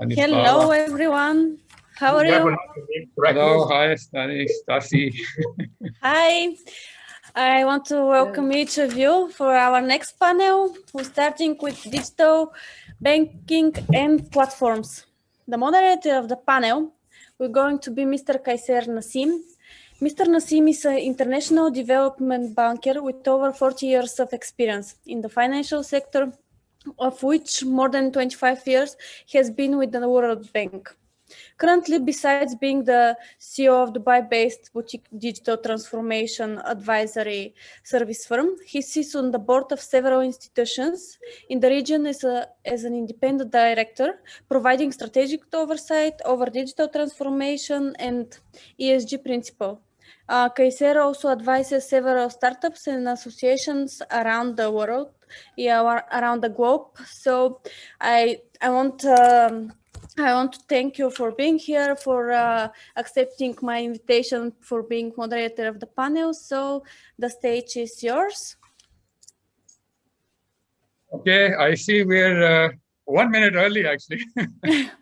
Hello, everyone. How are you? Hello, hi, Stasi. Hi. I want to welcome each of you for our next panel. We're starting with digital banking and platforms. The moderator of the panel, we're going to be Mr. Kaiser Nassim. Mr. Nassim is an international development banker with over 40 years of experience in the financial sector, of which more than 25 years has been with the World Bank. Currently, besides being the CEO of Dubai-based boutique digital transformation advisory service firm, he sits on the board of several institutions in the region as an independent director, providing strategic oversight over digital transformation and ESG principle. Kaiser also advises several startups and associations around the world, around the globe. So I want to thank you for being here, for accepting my invitation, for being moderator of the panel. So the stage is yours. Okay, I see we're 1 minute early actually,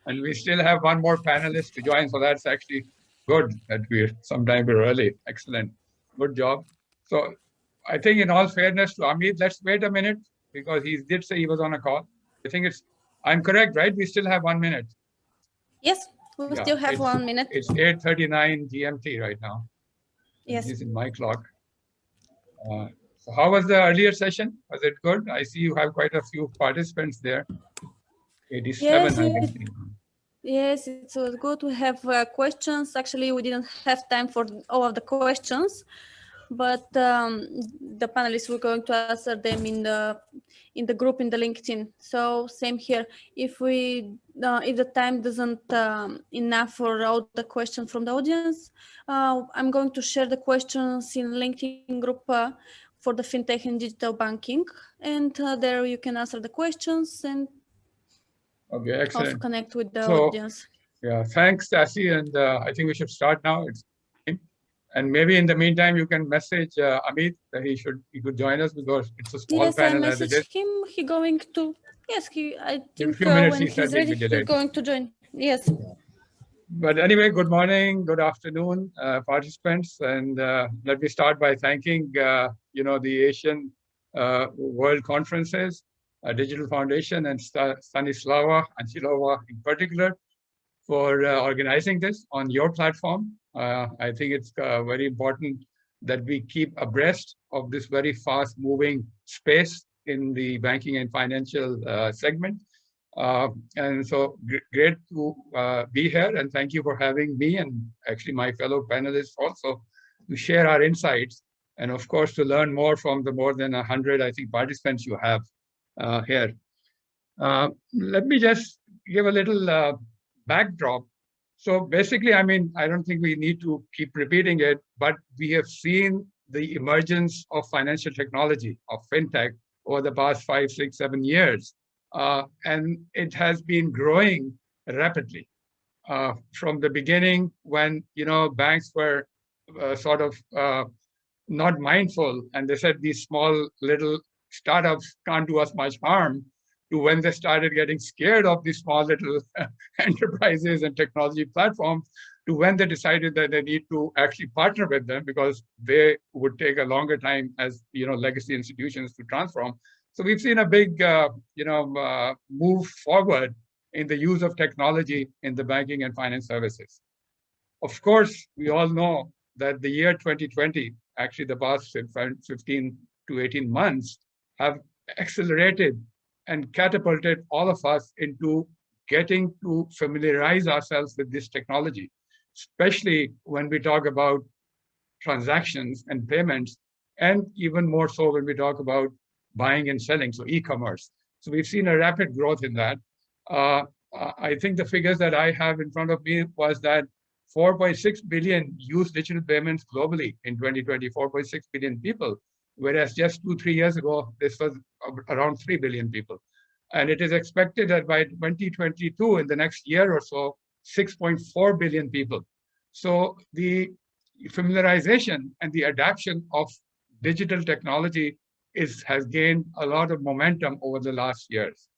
and we still have one more panelist to join. So that's actually good that we're early. Excellent, good job. So I think in all fairness to Amit, let's wait a minute because he did say he was on a call. I think I'm correct, right? We still have 1 minute. Yes, we still have 1 minute. It's 8:39 GMT right now. Yes. This is my clock. So how was the earlier session? Was it good? I see you have quite a few participants there. 87. Yes, it was good to have questions. Actually, we didn't have time for all of the questions, but the panelists were going to answer them in the group in the LinkedIn. So same here. If the time doesn't enough for all the questions from the audience, I'm going to share the questions in LinkedIn group for the fintech and digital banking, and there you can answer the questions and also connect with the audience. Yeah, thanks, Stasi, and I think we should start now. And maybe in the meantime, you can message Amit that he could join us because it's a small panel. Yes, I messaged him. He going to. Yes, I think in a few minutes when he's ready, he's going to join. Yes. But anyway, good morning, good afternoon, participants, and let me start by thanking the Asian World Conferences, Digital Foundation, and Stanislava Anchilova in particular for organizing this on your platform. I think it's very important that we keep abreast of this very fast-moving space in the banking and financial segment. And so great to be here, and thank you for having me and actually my fellow panelists also to share our insights and of course to learn more from the more than 100, I think, participants you have here. Let me just give a little backdrop. So basically, I mean, I don't think we need to keep repeating it, but we have seen the emergence of financial technology, of fintech, over the past 5, 6, 7 years. And it has been growing rapidly from the beginning when, banks were sort of not mindful and they said these small little startups can't do us much harm, to when they started getting scared of these small little enterprises and technology platforms, to when they decided that they need to actually partner with them because they would take a longer time as legacy institutions to transform. So we've seen a big move forward in the use of technology in the banking and finance services. Of course, we all know that the year 2020, actually the past 15 to 18 months, have accelerated and catapulted all of us into getting to familiarize ourselves with this technology, especially when we talk about transactions and payments, and even more so when we talk about buying and selling, so e-commerce. So we've seen a rapid growth in that. I think the figures that I have in front of me was that 4.6 billion used digital payments globally in 2020, 4.6 billion people, whereas just 2-3 years ago, this was around 3 billion people. And it is expected that by 2022, in the next year or so, 6.4 billion people. So the familiarization and the adoption of digital technology has gained a lot of momentum over the last years.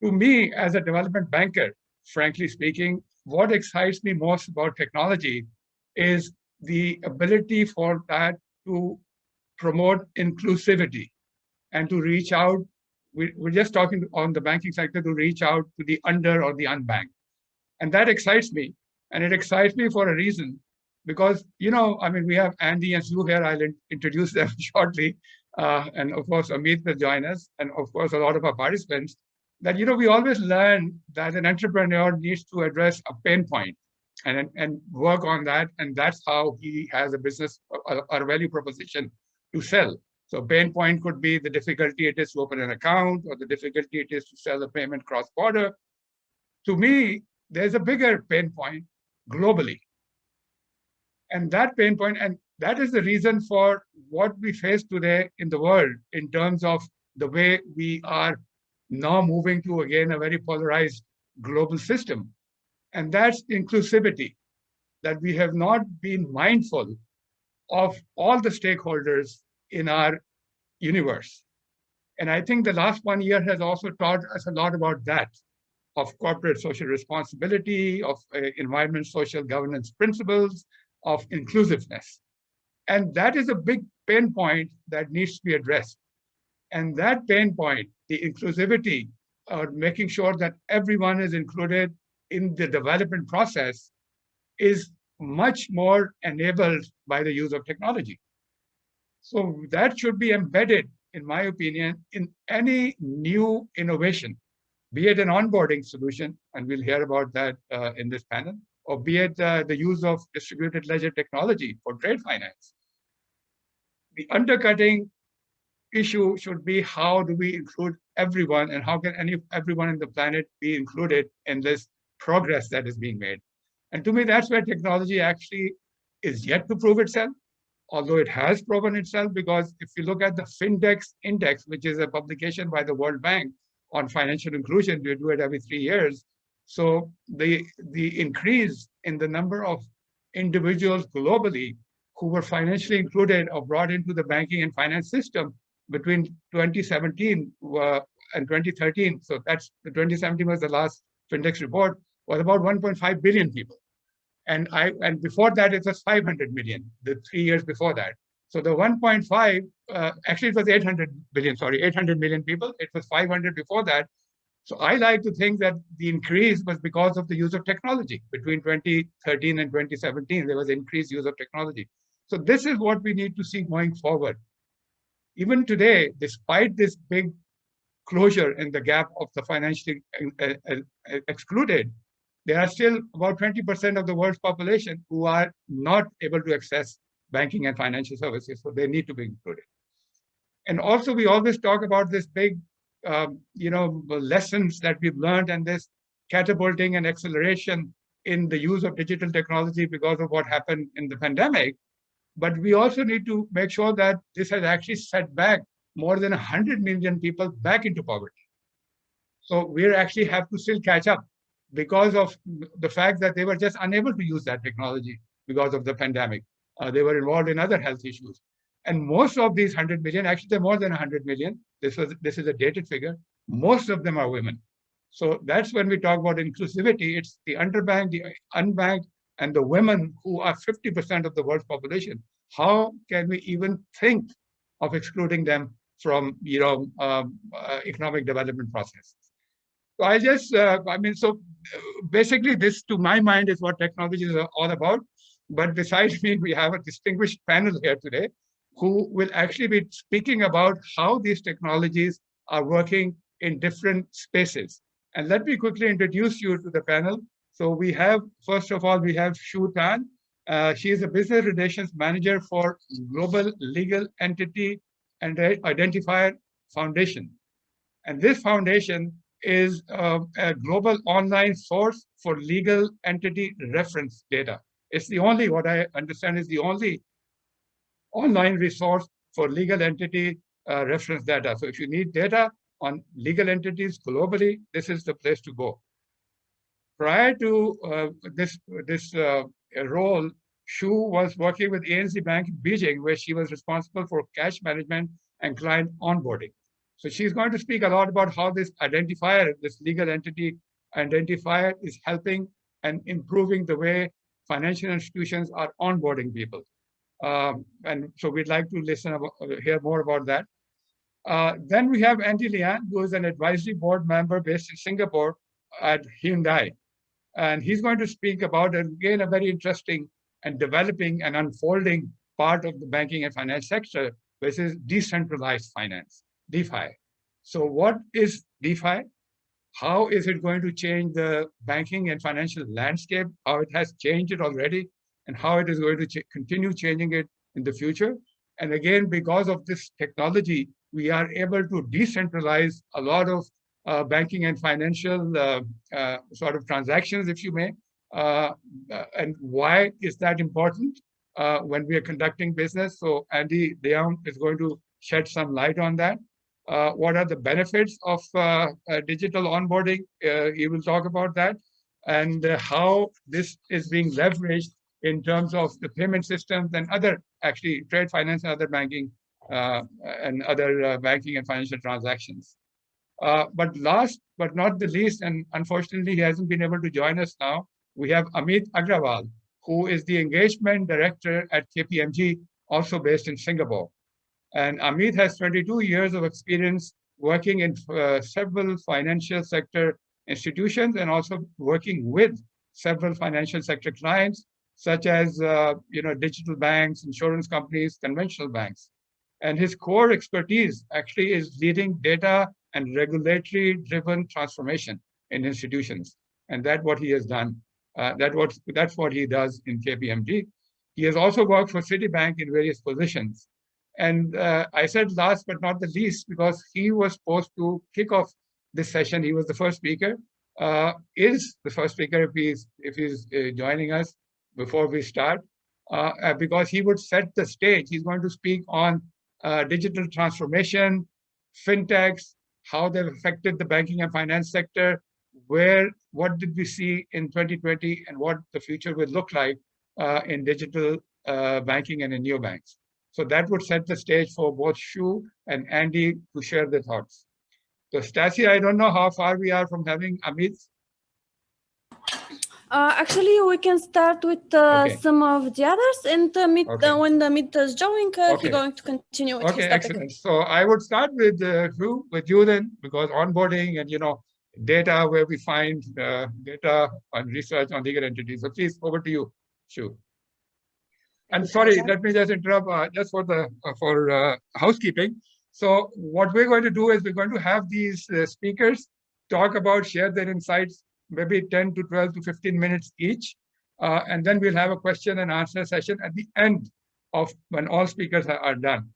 To me, as a development banker, frankly speaking, what excites me most about technology is the ability for that to promote inclusivity and to reach out. We're just talking on the banking sector to reach out to the under or the unbanked. And that excites me. And it excites me for a reason, because, I mean, we have Andy and Sue here. I'll introduce them shortly. And of course, Amit will join us. And of course, a lot of our participants, that, we always learn that an entrepreneur needs to address a pain point and work on that. And that's how he has a business or a value proposition to sell. So pain point could be the difficulty it is to open an account, or the difficulty it is to sell a payment cross-border. To me, there's a bigger pain point globally. And that pain point, and that is the reason for what we face today in the world in terms of the way we are now moving to, again, a very polarized global system. And that's inclusivity, that we have not been mindful of all the stakeholders in our universe. And I think the last 1 year has also taught us a lot about that, of corporate social responsibility, of environment social governance principles, of inclusiveness. And that is a big pain point that needs to be addressed. And that pain point, the inclusivity, or making sure that everyone is included in the development process, is much more enabled by the use of technology. So that should be embedded, in my opinion, in any new innovation, be it an onboarding solution, and we'll hear about that in this panel, or be it the use of distributed ledger technology for trade finance. The undercutting issue should be, how do we include everyone, and how can everyone in the planet be included in this progress that is being made? And to me, that's where technology actually is yet to prove itself, although it has proven itself, because if you look at the Findex Index, which is a publication by the World Bank on financial inclusion, we do it every 3 years. So the increase in the number of individuals globally who were financially included or brought into the banking and finance system between 2017 and 2013, so that's the 2017 was the last Findex report, was about 1.5 billion people. And before that, it was 500 million, the 3 years before that. So the 1.5, actually it was 800 million people. It was 500 before that. So I like to think that the increase was because of the use of technology. Between 2013 and 2017, there was increased use of technology. So this is what we need to see going forward. Even today, despite this big closure in the gap of the financially excluded, there are still about 20% of the world's population who are not able to access banking and financial services, so they need to be included. And also, we always talk about this big, lessons that we've learned, and this catapulting and acceleration in the use of digital technology because of what happened in the pandemic. But we also need to make sure that this has actually set back more than 100 million people back into poverty. So we actually have to still catch up because of the fact that they were just unable to use that technology because of the pandemic. They were involved in other health issues. And most of these 100 million, actually they're more than 100 million, this is a dated figure, most of them are women. So that's when we talk about inclusivity, it's the underbanked, the unbanked, and the women who are 50% of the world's population. How can we even think of excluding them from economic development processes? So I just, so basically this, to my mind, is what technology is all about. But besides me, we have a distinguished panel here today who will actually be speaking about how these technologies are working in different spaces. And let me quickly introduce you to the panel. So we have, first of all, we have Shu Tan. She is a business relations manager for Global Legal Entity and Identifier Foundation. And this foundation is a global online source for legal entity reference data. It's the only, what I understand, is the only online resource for legal entity reference data. So if you need data on legal entities globally, this is the place to go. Prior to this role, Shu was working with ANZ Bank in Beijing, where she was responsible for cash management and client onboarding. So she's going to speak a lot about how this identifier, this legal entity identifier, is helping and improving the way financial institutions are onboarding people. And so we'd like to hear more about that. Then we have Andy Lian, who is an advisory board member based in Singapore at Hyundai. And he's going to speak about, again, a very interesting and developing and unfolding part of the banking and finance sector, which is decentralized finance, DeFi. So what is DeFi? How is it going to change the banking and financial landscape? How it has changed it already, and how it is going to continue changing it in the future? And again, because of this technology, we are able to decentralize a lot of banking and financial sort of transactions, if you may. And why is that important when we are conducting business? So Andy Lian is going to shed some light on that. What are the benefits of digital onboarding? He will talk about that, and how this is being leveraged in terms of the payment systems and other, actually, trade finance and other banking and other banking and financial transactions. But last but not the least, and unfortunately he hasn't been able to join us now, we have Amit Agrawal, who is the engagement director at KPMG, also based in Singapore. And Amit has 22 years of experience working in several financial sector institutions and also working with several financial sector clients, such as digital banks, insurance companies, conventional banks. And his core expertise actually is leading data and regulatory-driven transformation in institutions. And that's what he has done. That's what he does in KPMG. He has also worked for Citibank in various positions. And I said last but not the least, because he was supposed to kick off this session. He was the first speaker, is the first speaker if he's joining us before we start, because he would set the stage. He's going to speak on digital transformation, fintechs, how they've affected the banking and finance sector, what did we see in 2020, and what the future will look like in digital banking and in neobanks. So that would set the stage for both Shu and Andy to share their thoughts. So Stacey, I don't know how far we are from having Amit. Actually, we can start with some of the others, and when the Amit is joining, he's going to continue with his topic. Excellent. So I would start with you then, because onboarding and data, where we find data and research on legal entities. So please, over to you, Shu. And sorry, let me just interrupt just for housekeeping. So what we're going to do is we're going to have these speakers share their insights, maybe 10 to 12 to 15 minutes each. And then we'll have a question and answer session at the end of when all speakers are done.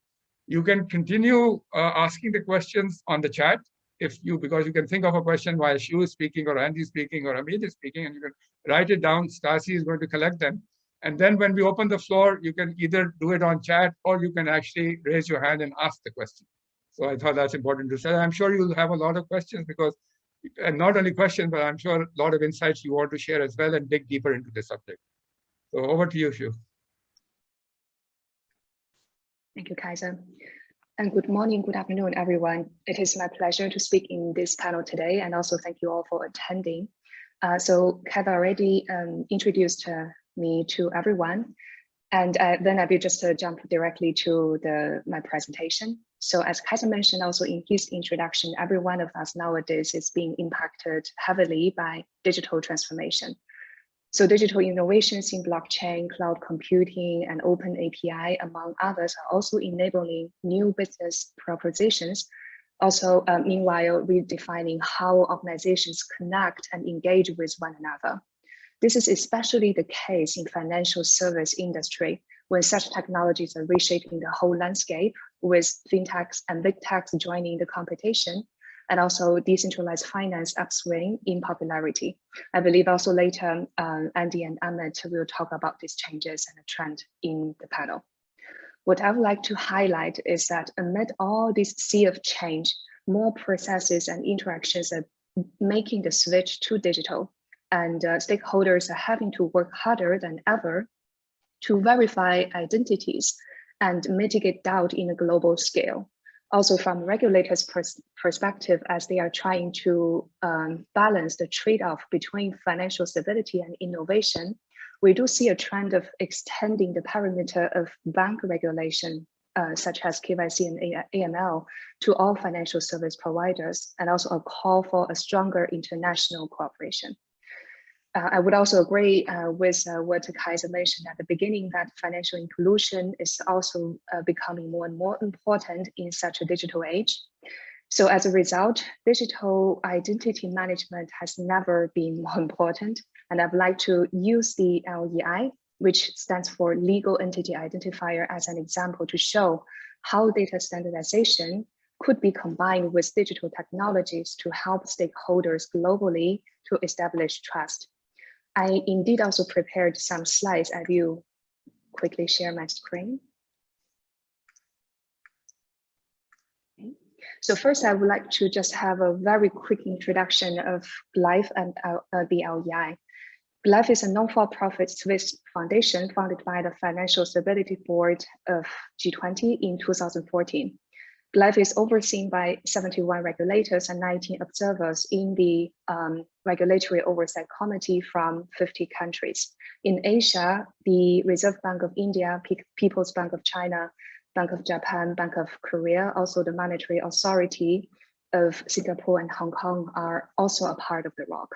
You can continue asking the questions on the chat because you can think of a question while Shu is speaking or Andy is speaking or Amit is speaking, and you can write it down. Stacey is going to collect them. And then when we open the floor, you can either do it on chat or you can actually raise your hand and ask the question. So I thought that's important to say. I'm sure you'll have a lot of questions and not only questions, but I'm sure a lot of insights you want to share as well and dig deeper into the subject. So over to you, Shu. Thank you, Kaiser. And good morning, good afternoon, everyone. It is my pleasure to speak in this panel today, and also thank you all for attending. So Kaiser already introduced me to everyone, and then I will just jump directly to my presentation. So as Kaiser mentioned also in his introduction, every one of us nowadays is being impacted heavily by digital transformation. So digital innovations in blockchain, cloud computing, and open API, among others, are also enabling new business propositions. Also, meanwhile, redefining how organizations connect and engage with one another. This is especially the case in financial service industry, when such technologies are reshaping the whole landscape, with fintechs and big techs joining the competition, and also decentralized finance upswing in popularity. I believe also later, Andy and Amit will talk about these changes and the trend in the panel. What I would like to highlight is that amid all this sea of change, more processes and interactions are making the switch to digital, and stakeholders are having to work harder than ever to verify identities and mitigate doubt in a global scale. Also from regulators' perspective, as they are trying to balance the trade-off between financial stability and innovation, we do see a trend of extending the perimeter of bank regulation, such as KYC and AML, to all financial service providers, and also a call for a stronger international cooperation. I would also agree with what Kaiser mentioned at the beginning, that financial inclusion is also becoming more and more important in such a digital age. So as a result, digital identity management has never been more important. And I'd like to use the LEI, which stands for Legal Entity Identifier, as an example to show how data standardization could be combined with digital technologies to help stakeholders globally to establish trust. I indeed also prepared some slides. I will quickly share my screen. Okay. So first, I would like to just have a very quick introduction of GLIFE and the LEI. GLIFE is a non-for-profit Swiss foundation founded by the Financial Stability Board of G20 in 2014. GLIFE is overseen by 71 regulators and 19 observers in the Regulatory Oversight Committee from 50 countries. In Asia, the Reserve Bank of India, People's Bank of China, Bank of Japan, Bank of Korea, also the Monetary Authority of Singapore and Hong Kong are also a part of the ROC.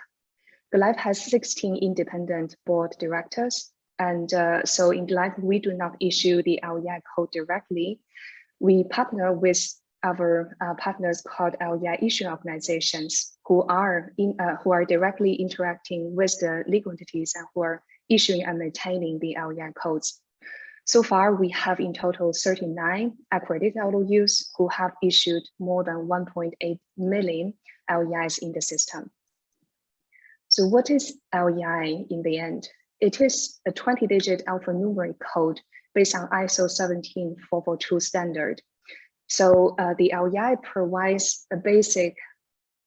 GLIFE has 16 independent board directors. And so in GLIFE, we do not issue the LEI code directly. We partner with our partners called LEI issuing organizations who are directly interacting with the legal entities and who are issuing and maintaining the LEI codes. So far, we have in total 39 accredited LOUs who have issued more than 1.8 million LEIs in the system. So what is LEI in the end? It is a 20-digit alphanumeric code based on ISO 17442 standard. So the LEI provides a basic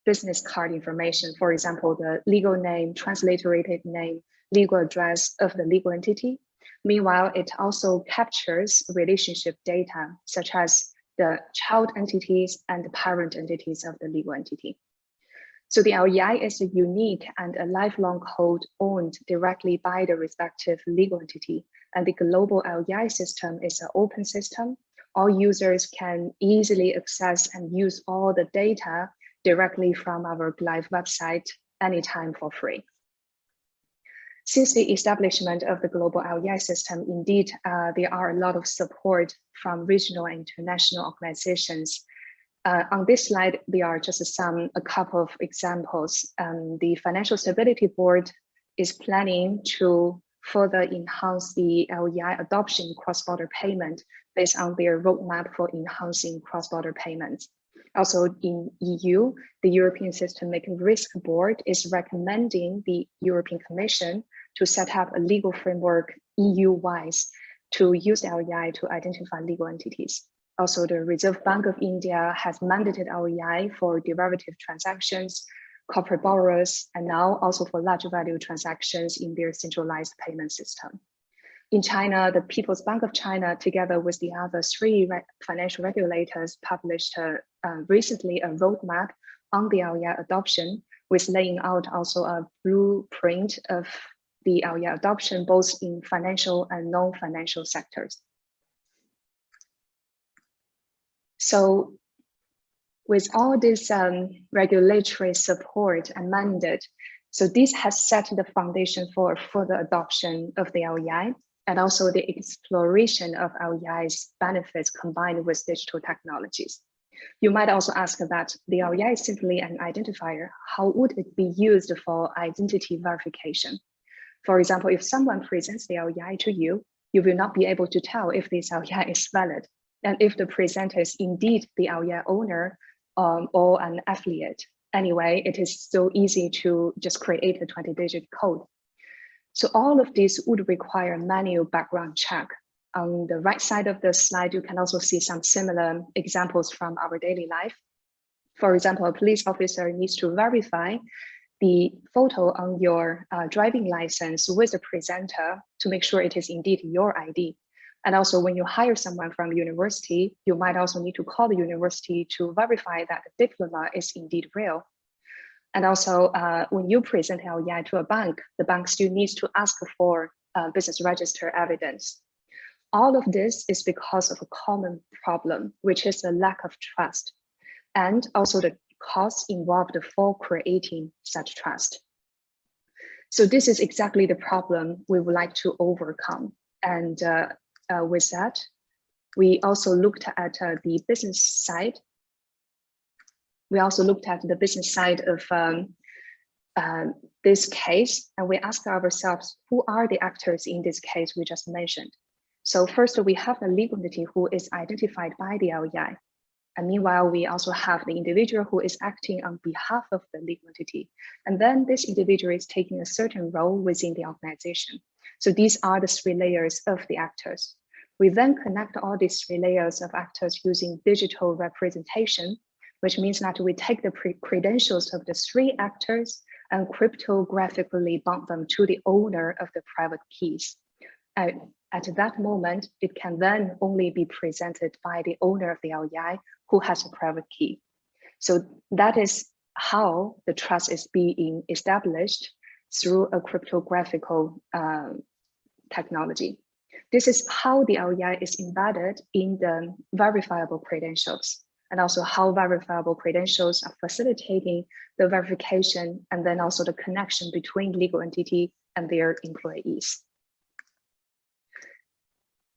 business card information, for example, the legal name, transliterated name, legal address of the legal entity. Meanwhile, it also captures relationship data, such as the child entities and the parent entities of the legal entity. So the LEI is a unique and a lifelong code owned directly by the respective legal entity. And the global LEI system is an open system. All users can easily access and use all the data directly from our GLIFE website anytime for free. Since the establishment of the global LEI system, indeed, there are a lot of support from regional and international organizations. On this slide, there are just a couple of examples. The Financial Stability Board is planning to further enhance the LEI adoption cross-border payment based on their roadmap for enhancing cross-border payments. Also in EU, the European Systemic Risk Board is recommending the European Commission to set up a legal framework EU-wise to use LEI to identify legal entities. Also, the Reserve Bank of India has mandated LEI for derivative transactions, corporate borrowers, and now also for large value transactions in their centralized payment system. In China, the People's Bank of China, together with the other 3 financial regulators, published recently a roadmap on the LEI adoption, with laying out also a blueprint of the LEI adoption, both in financial and non-financial sectors. So with all this regulatory support and mandate, so this has set the foundation for further adoption of the LEI and also the exploration of LEI's benefits combined with digital technologies. You might also ask that the LEI is simply an identifier. How would it be used for identity verification? For example, if someone presents the LEI to you, you will not be able to tell if this LEI is valid and if the presenter is indeed the LEI owner or an affiliate. Anyway, it is so easy to just create a 20-digit code. So all of this would require manual background check. On the right side of the slide, you can also see some similar examples from our daily life. For example, a police officer needs to verify the photo on your driving license with the presenter to make sure it is indeed your ID. And also when you hire someone from university, you might also need to call the university to verify that the diploma is indeed real. And also when you present LEI to a bank, the bank still needs to ask for business register evidence. All of this is because of a common problem, which is the lack of trust, and also the costs involved for creating such trust. So this is exactly the problem we would like to overcome. And with that, we also looked at the business side. We also looked at the business side of this case, and we asked ourselves, who are the actors in this case we just mentioned? So first, we have a legal entity who is identified by the LEI. And meanwhile, we also have the individual who is acting on behalf of the legal entity. And then this individual is taking a certain role within the organization. So these are the 3 layers of the actors. We then connect all these 3 layers of actors using digital representation, which means that we take the credentials of the 3 actors and cryptographically bound them to the owner of the private keys. At that moment, it can then only be presented by the owner of the LEI who has a private key. So that is how the trust is being established through a cryptographical technology. This is how the LEI is embedded in the verifiable credentials, and also how verifiable credentials are facilitating the verification and then also the connection between legal entity and their employees.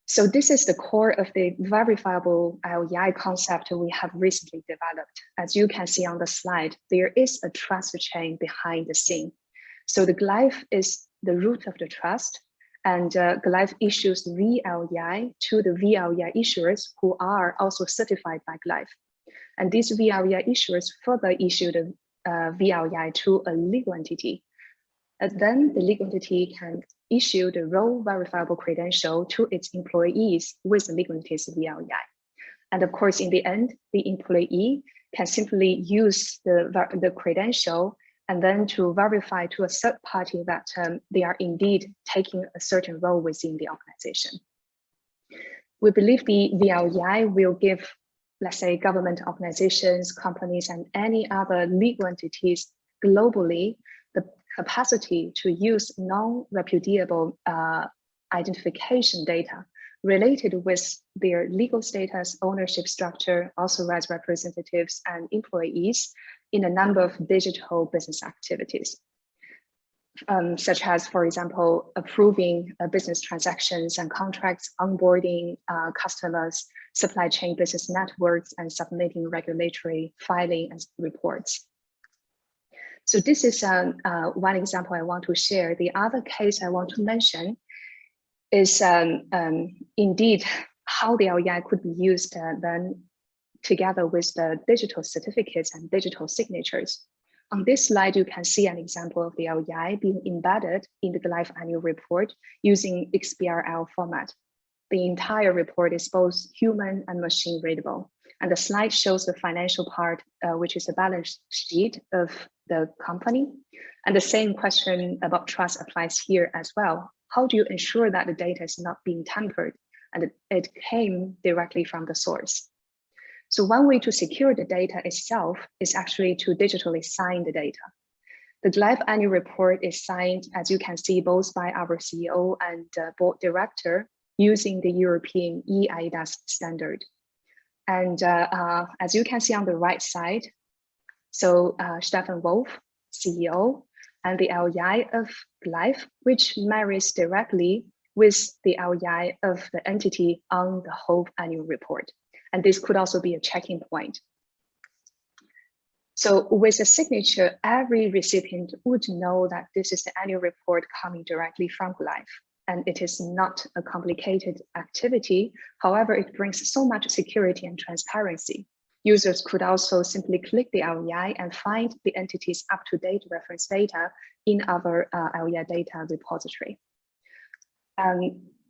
So this is the core of the verifiable LEI concept we have recently developed. As you can see on the slide, there is a trust chain behind the scene. So the Glyph is the root of the trust, and Glyph issues VLEI to the VLEI issuers who are also certified by Glyph. And these VLEI issuers further issue the VLEI to a legal entity. And then the legal entity can issue the role verifiable credential to its employees with the legal entity's VLEI. And of course, in the end, the employee can simply use the credential and then to verify to a third party that they are indeed taking a certain role within the organization. We believe the VLEI will give, let's say, government organizations, companies, and any other legal entities globally the capacity to use non-repudiable identification data related with their legal status, ownership structure, authorized representatives, and employees in a number of digital business activities, such as, for example, approving business transactions and contracts, onboarding customers, supply chain business networks, and submitting regulatory filing and reports. So this is one example I want to share. The other case I want to mention is indeed how the LEI could be used then together with the digital certificates and digital signatures. On this slide, you can see an example of the LEI being embedded in the Glyph annual report using XBRL format. The entire report is both human and machine readable. And the slide shows the financial part, which is a balance sheet of the company. And the same question about trust applies here as well. How do you ensure that the data is not being tampered and it came directly from the source? So one way to secure the data itself is actually to digitally sign the data. The Glyph annual report is signed, as you can see, both by our CEO and board director using the European eIDAS standard. And as you can see on the right side, so Stefan Wolf, CEO, and the LEI of Glyph, which marries directly with the LEI of the entity on the whole annual report. And this could also be a checking point. So with a signature, every recipient would know that this is the annual report coming directly from Glyph. And it is not a complicated activity. However, it brings so much security and transparency. Users could also simply click the LEI and find the entity's up-to-date reference data in our LEI data repository.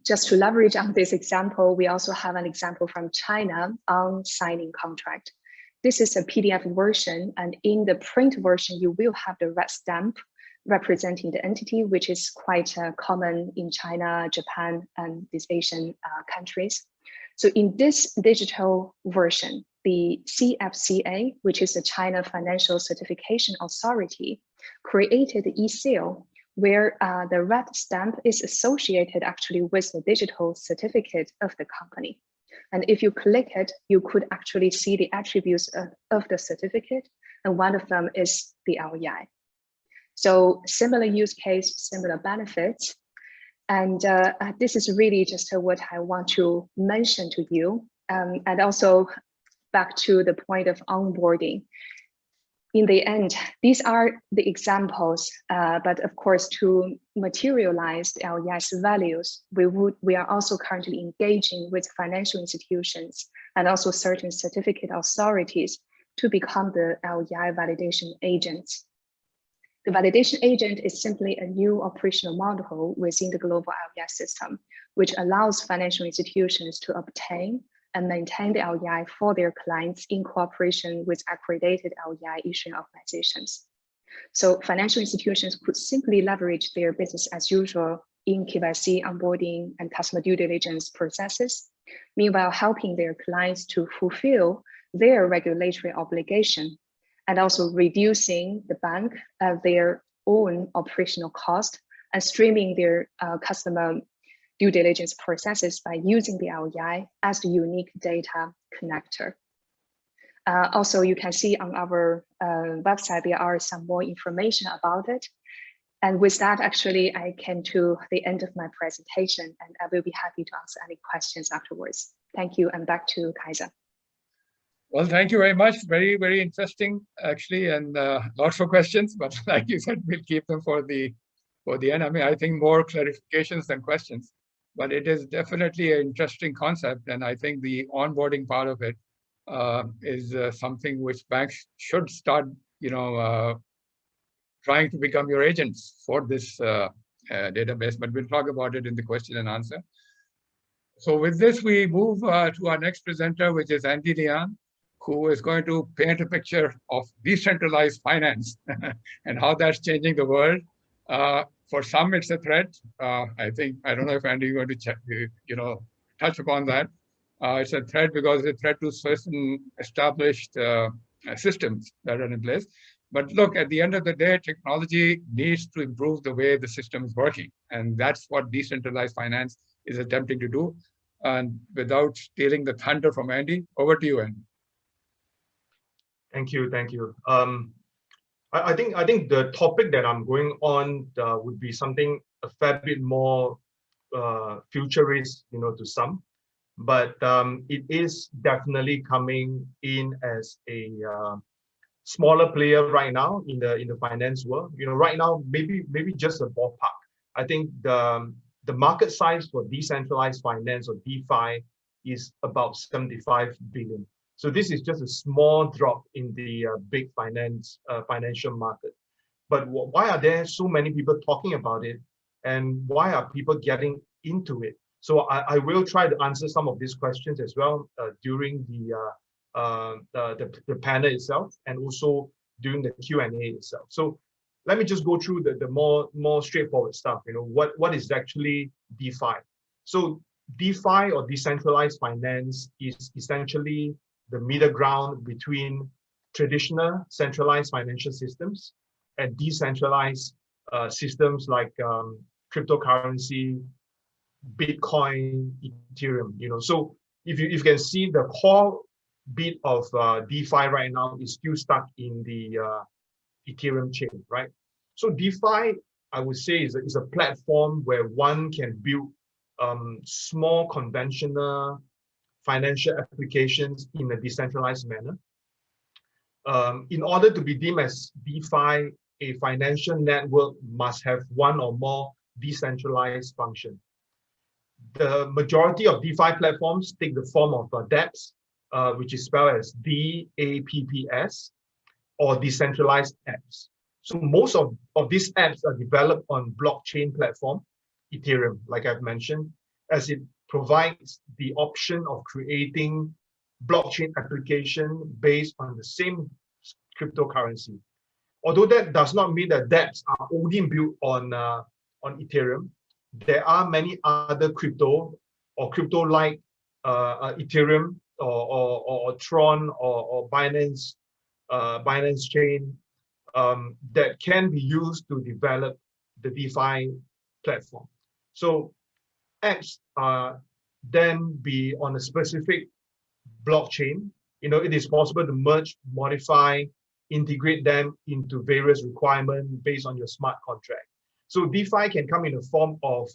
Just to leverage on this example, we also have an example from China on signing contract. This is a PDF version, and in the print version, you will have the red stamp representing the entity, which is quite common in China, Japan, and these Asian countries. So in this digital version, the CFCA, which is the China Financial Certification Authority, created the e-seal, where the red stamp is associated actually with the digital certificate of the company. And if you click it, you could actually see the attributes of the certificate, and one of them is the LEI. So similar use case, similar benefits. And this is really just what I want to mention to you. And also back to the point of onboarding. In the end, these are the examples, but of course, to materialize the LEI's values, we are also currently engaging with financial institutions and also certain certificate authorities to become the LEI validation agents. The validation agent is simply a new operational model within the global LEI system, which allows financial institutions to obtain and maintain the LEI for their clients in cooperation with accredited LEI issuing organizations. So financial institutions could simply leverage their business as usual in KYC, onboarding, and customer due diligence processes, meanwhile helping their clients to fulfill their regulatory obligation, and also reducing the bank their own operational cost and streaming their customer due diligence processes by using the LEI as the unique data connector. Also, you can see on our website, there are some more information about it. And with that, actually, I came to the end of my presentation, and I will be happy to answer any questions afterwards. Thank you, and back to Kaiser. Well, thank you very much. Very, very interesting, actually, and lots of questions. But like you said, we'll keep them for the end. I mean, I think more clarifications than questions. But it is definitely an interesting concept, and I think the onboarding part of it is something which banks should start, trying to become your agents for this database. But we'll talk about it in the question and answer. So with this, we move to our next presenter, which is Andy Lian, who is going to paint a picture of decentralized finance and how that's changing the world. For some, it's a threat. I don't know if Andy is going to touch upon that. It's a threat because it's a threat to certain established systems that are in place. But look, at the end of the day, technology needs to improve the way the system is working. And that's what decentralized finance is attempting to do. And without stealing the thunder from Andy, over to you, Andy. Thank you. I think the topic that I'm going on would be something a fair bit more futurist, to some, but it is definitely coming in as a smaller player right now in the finance world. Right now, maybe just a ballpark. I think the market size for decentralized finance or DeFi is about 75 billion. So this is just a small drop in the big financial market. But why are there so many people talking about it, and why are people getting into it? So I will try to answer some of these questions as well during the panel itself, and also during the Q&A itself. So let me just go through the more straightforward stuff. What is actually DeFi? So DeFi, or decentralized finance, is essentially the middle ground between traditional centralized financial systems and decentralized systems like cryptocurrency, Bitcoin, Ethereum. So if you can see, the core bit of DeFi right now is still stuck in the Ethereum chain, right? So DeFi, I would say, is a platform where one can build small conventional financial applications in a decentralized manner. In order to be deemed as DeFi, a financial network must have one or more decentralized functions. The majority of DeFi platforms take the form of dApps, which is spelled as DAPPS, or decentralized apps. So most of these apps are developed on blockchain platform, Ethereum, like I've mentioned, as it provides the option of creating blockchain application based on the same cryptocurrency. although that does not mean that dApps are only built on Ethereum, there are many other crypto or crypto-like Ethereum or Tron or Binance chain that can be used to develop the DeFi platform. So apps then be on a specific blockchain. You know, it is possible to merge, modify, integrate them into various requirements based on your smart contract. So DeFi can come in the form of,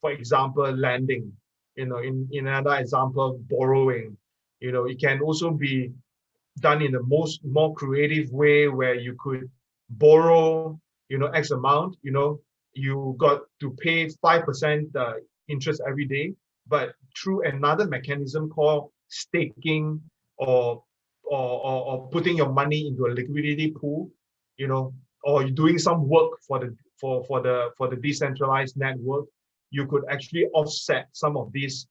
for example, lending. You know, in another example, borrowing. You know, it can also be done in the more creative way where you could borrow, you know, X amount. You know, you got to pay 5% interest every day, but through another mechanism called staking or putting your money into a liquidity pool, you know, or you're doing some work for the decentralized network, you could actually offset some of these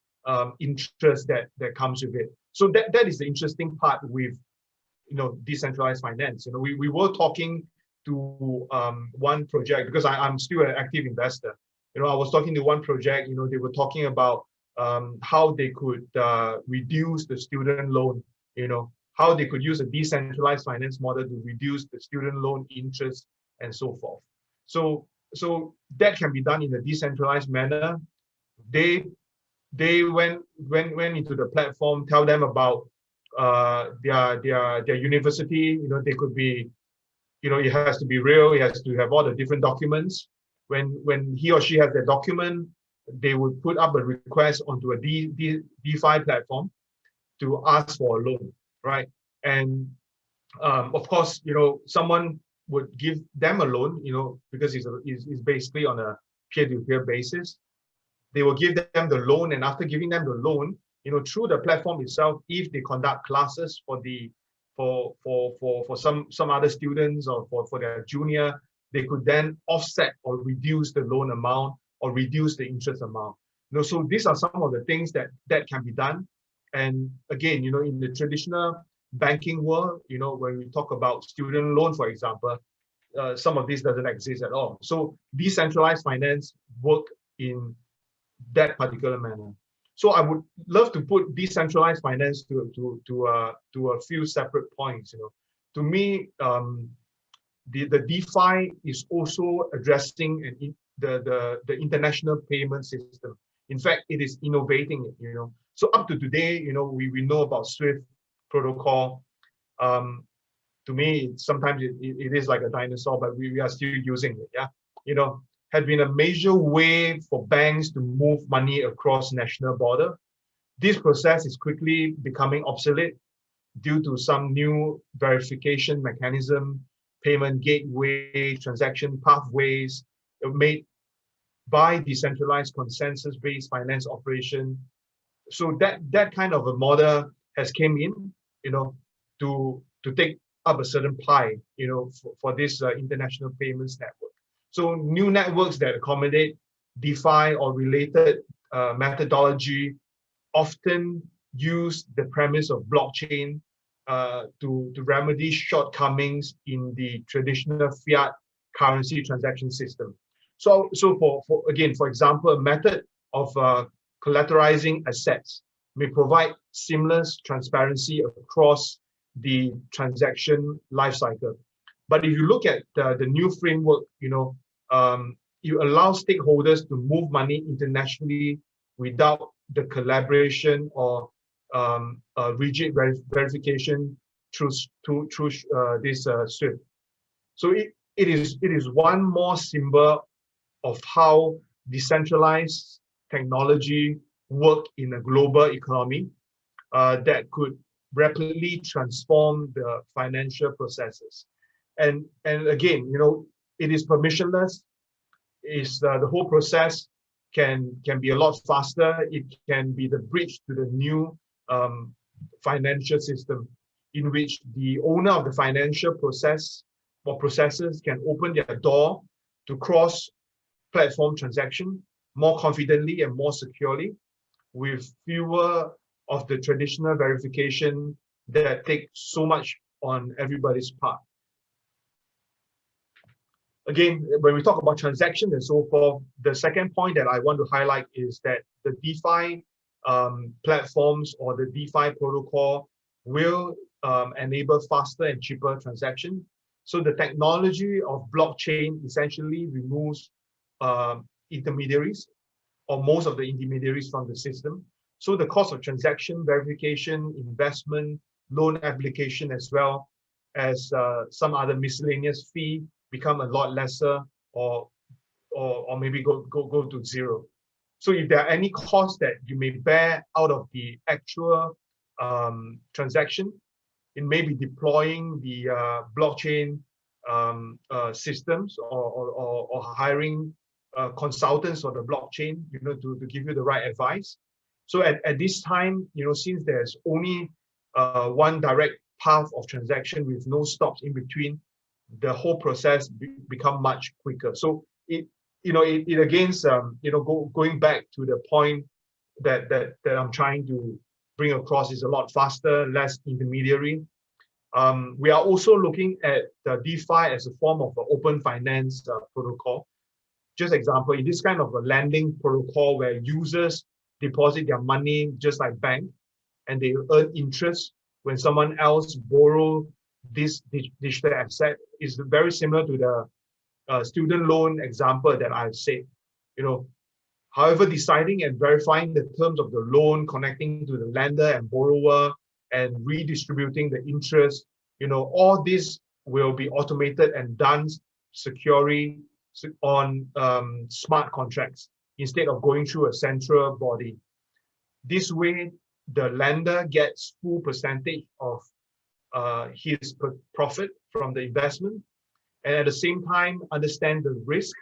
interest that comes with it. So that is the interesting part with, you know, decentralized finance. You know, we were talking to one project, because I'm still an active investor. You know, I was talking to one project. You know, they were talking about how they could reduce the student loan. You know, how they could use a decentralized finance model to reduce the student loan interest and so forth. So that can be done in a decentralized manner. They went into the platform, tell them about their university. You know, they could be, you know, it has to be real. It has to have all the different documents. When he or she has their document, they would put up a request onto a DeFi platform to ask for a loan, right? And of course, you know, someone would give them a loan, you know, because it's basically on a peer-to-peer basis. They will give them the loan, and after giving them the loan, you know, through the platform itself, if they conduct classes for some other students or for their junior, they could then offset or reduce the loan amount or reduce the interest amount. You know, so these are some of the things that can be done. And again, you know, in the traditional banking world, you know, when we talk about student loan, for example, some of this doesn't exist at all. So decentralized finance work in that particular manner. So I would love to put decentralized finance to a few separate points. You know, to me, the DeFi is also addressing the international payment system. In fact, it is innovating it. You know, so up to today, you know, we know about SWIFT protocol. To me, sometimes it is like a dinosaur, but we are still using it. Yeah, you know, had been a major way for banks to move money across national border. This process is quickly becoming obsolete due to some new verification mechanism, payment gateway, transaction pathways made by decentralized consensus-based finance operation. So that kind of a model has came in, you know, to take up a certain pie, you know, for this international payments network. So new networks that accommodate DeFi or related methodology often use the premise of blockchain to remedy shortcomings in the traditional fiat currency transaction system. So for example, a method of collateralizing assets may provide seamless transparency across the transaction lifecycle. But if you look at the new framework, you know, you allow stakeholders to move money internationally without the collaboration or rigid verification through this SWIFT. So it is one more symbol of how decentralized technology work in a global economy that could rapidly transform the financial processes. And again, you know, it is permissionless. Is the whole process can be a lot faster. It can be the bridge to the new financial system in which the owner of the financial process or processes can open their door to cross-platform transaction more confidently and more securely, with fewer of the traditional verification that take so much on everybody's part. again, when we talk about transactions and so forth, the second point that I want to highlight is that the DeFi platforms or the DeFi protocol will enable faster and cheaper transactions. So the technology of blockchain essentially removes intermediaries or most of the intermediaries from the system. So the cost of transaction, verification, investment, loan application, as well as some other miscellaneous fee become a lot lesser or maybe go to zero. So if there are any costs that you may bear out of the actual transaction, it may be deploying the blockchain systems or hiring consultants on the blockchain, to give you the right advice. So at this time, since there's only one direct path of transaction with no stops in between, the whole process become much quicker. So it again, going back to the point that I'm trying to bring across, is a lot faster, less intermediary. We are also looking at the DeFi as a form of an open finance protocol. Just example, in this kind of a lending protocol where users deposit their money just like bank, and they earn interest when someone else borrow this digital asset, is very similar to the student loan example that I've said. However, deciding and verifying the terms of the loan, connecting to the lender and borrower, and redistributing the interest, all this will be automated and done securely on smart contracts instead of going through a central body. This way, the lender gets full percentage of his profit from the investment, and at the same time understand the risk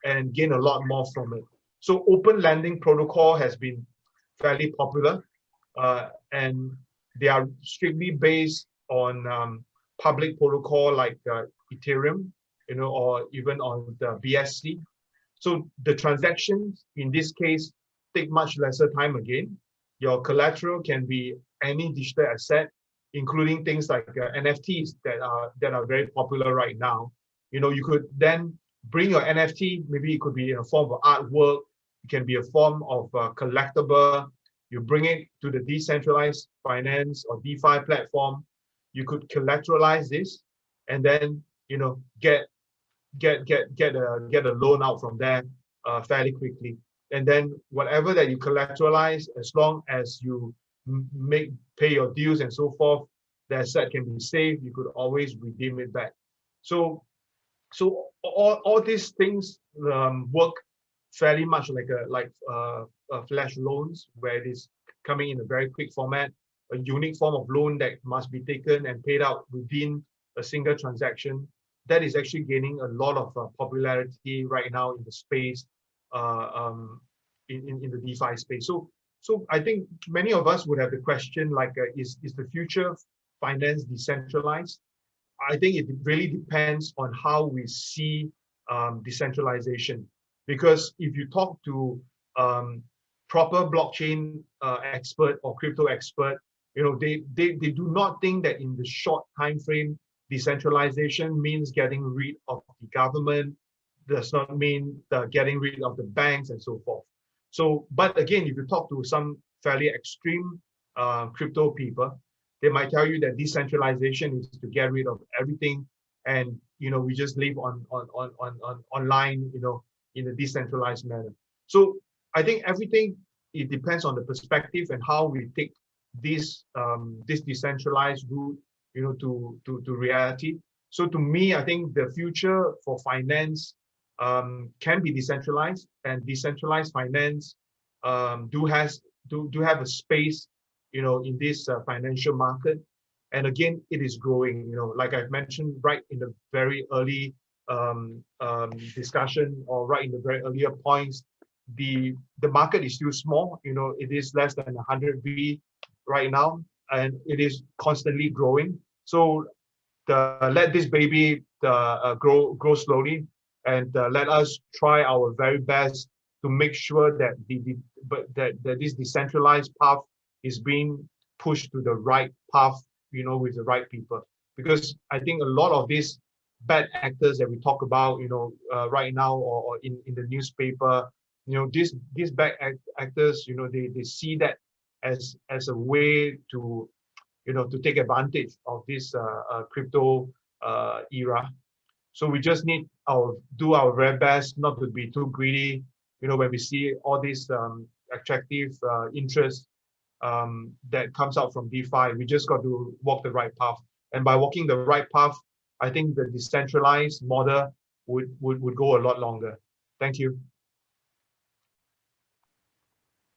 and gain a lot more from it. So open lending protocol has been fairly popular, and they are strictly based on public protocol like Ethereum, or even on the BSC. So the transactions in this case take much lesser time again. Your collateral can be any digital asset, including things like NFTs that are very popular right now. You could then bring your NFT, maybe it could be in a form of artwork, it can be a form of collectible. You bring it to the decentralized finance or DeFi platform. You could collateralize this, and then get a loan out from there fairly quickly. And then whatever that you collateralize, as long as you pay your dues and so forth, the asset can be saved. You could always redeem it back. So all these things work fairly much like flash loans, where it is coming in a very quick format, a unique form of loan that must be taken and paid out within a single transaction. That is actually gaining a lot of popularity right now in the space, in the DeFi space. So I think many of us would have the question like, is the future finance decentralized? I think it really depends on how we see decentralization. Because if you talk to proper blockchain expert or crypto expert, they do not think that in the short time frame, decentralization means getting rid of the government, does not mean getting rid of the banks and so forth. So, but again, if you talk to some fairly extreme crypto people, they might tell you that decentralization is to get rid of everything, and we just live on online, in a decentralized manner. So I think everything, it depends on the perspective and how we take this decentralized route, to reality. So to me, I think the future for finance can be decentralized, and decentralized finance do have a space, in this financial market. And again, it is growing. Like I've mentioned right in the very early discussion, or right in the very earlier points, the market is still small. It is less than 100 B right now, and it is constantly growing. So let this baby grow slowly, and let us try our very best to make sure that that this decentralized path is being pushed to the right path, with the right people. Because I think a lot of this bad actors that we talk about, right now, or in the newspaper, these bad actors, they see that as a way to, to take advantage of this crypto era. So we just need do our very best not to be too greedy. When we see all these attractive interest that comes out from DeFi, we just got to walk the right path. And by walking the right path, I think the decentralized model would go a lot longer. Thank you.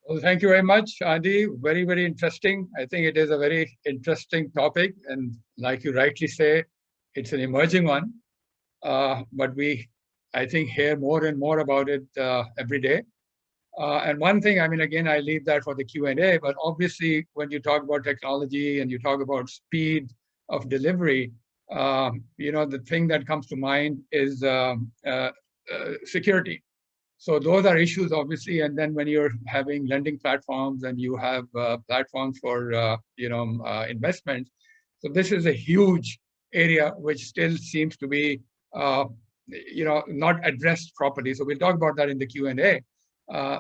Well, thank you very much, Adi. Very, very interesting. I think it is a very interesting topic. And like you rightly say, it's an emerging one. But I think, hear more and more about it every day. And one thing, I mean, again, I leave that for the Q&A, but obviously when you talk about technology and you talk about speed of delivery, the thing that comes to mind is security. So those are issues, obviously. And then when you're having lending platforms and you have platforms for, investments. So this is a huge area which still seems to be, not addressed properly. So we'll talk about that in the Q&A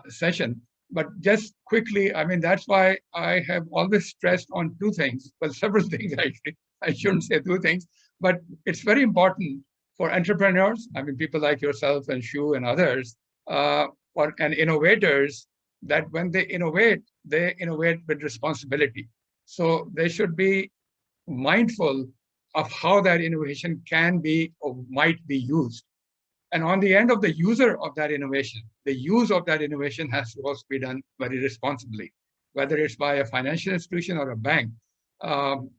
session. But just quickly, I mean, that's why I have always stressed on two things. Well, several things, actually. I shouldn't say two things, but it's very important for entrepreneurs. I mean, people like yourself and Shu and others, and innovators, that when they innovate with responsibility. So they should be mindful of how that innovation can be or might be used. And on the end of the user of that innovation, the use of that innovation has to also be done very responsibly, whether it's by a financial institution or a bank. And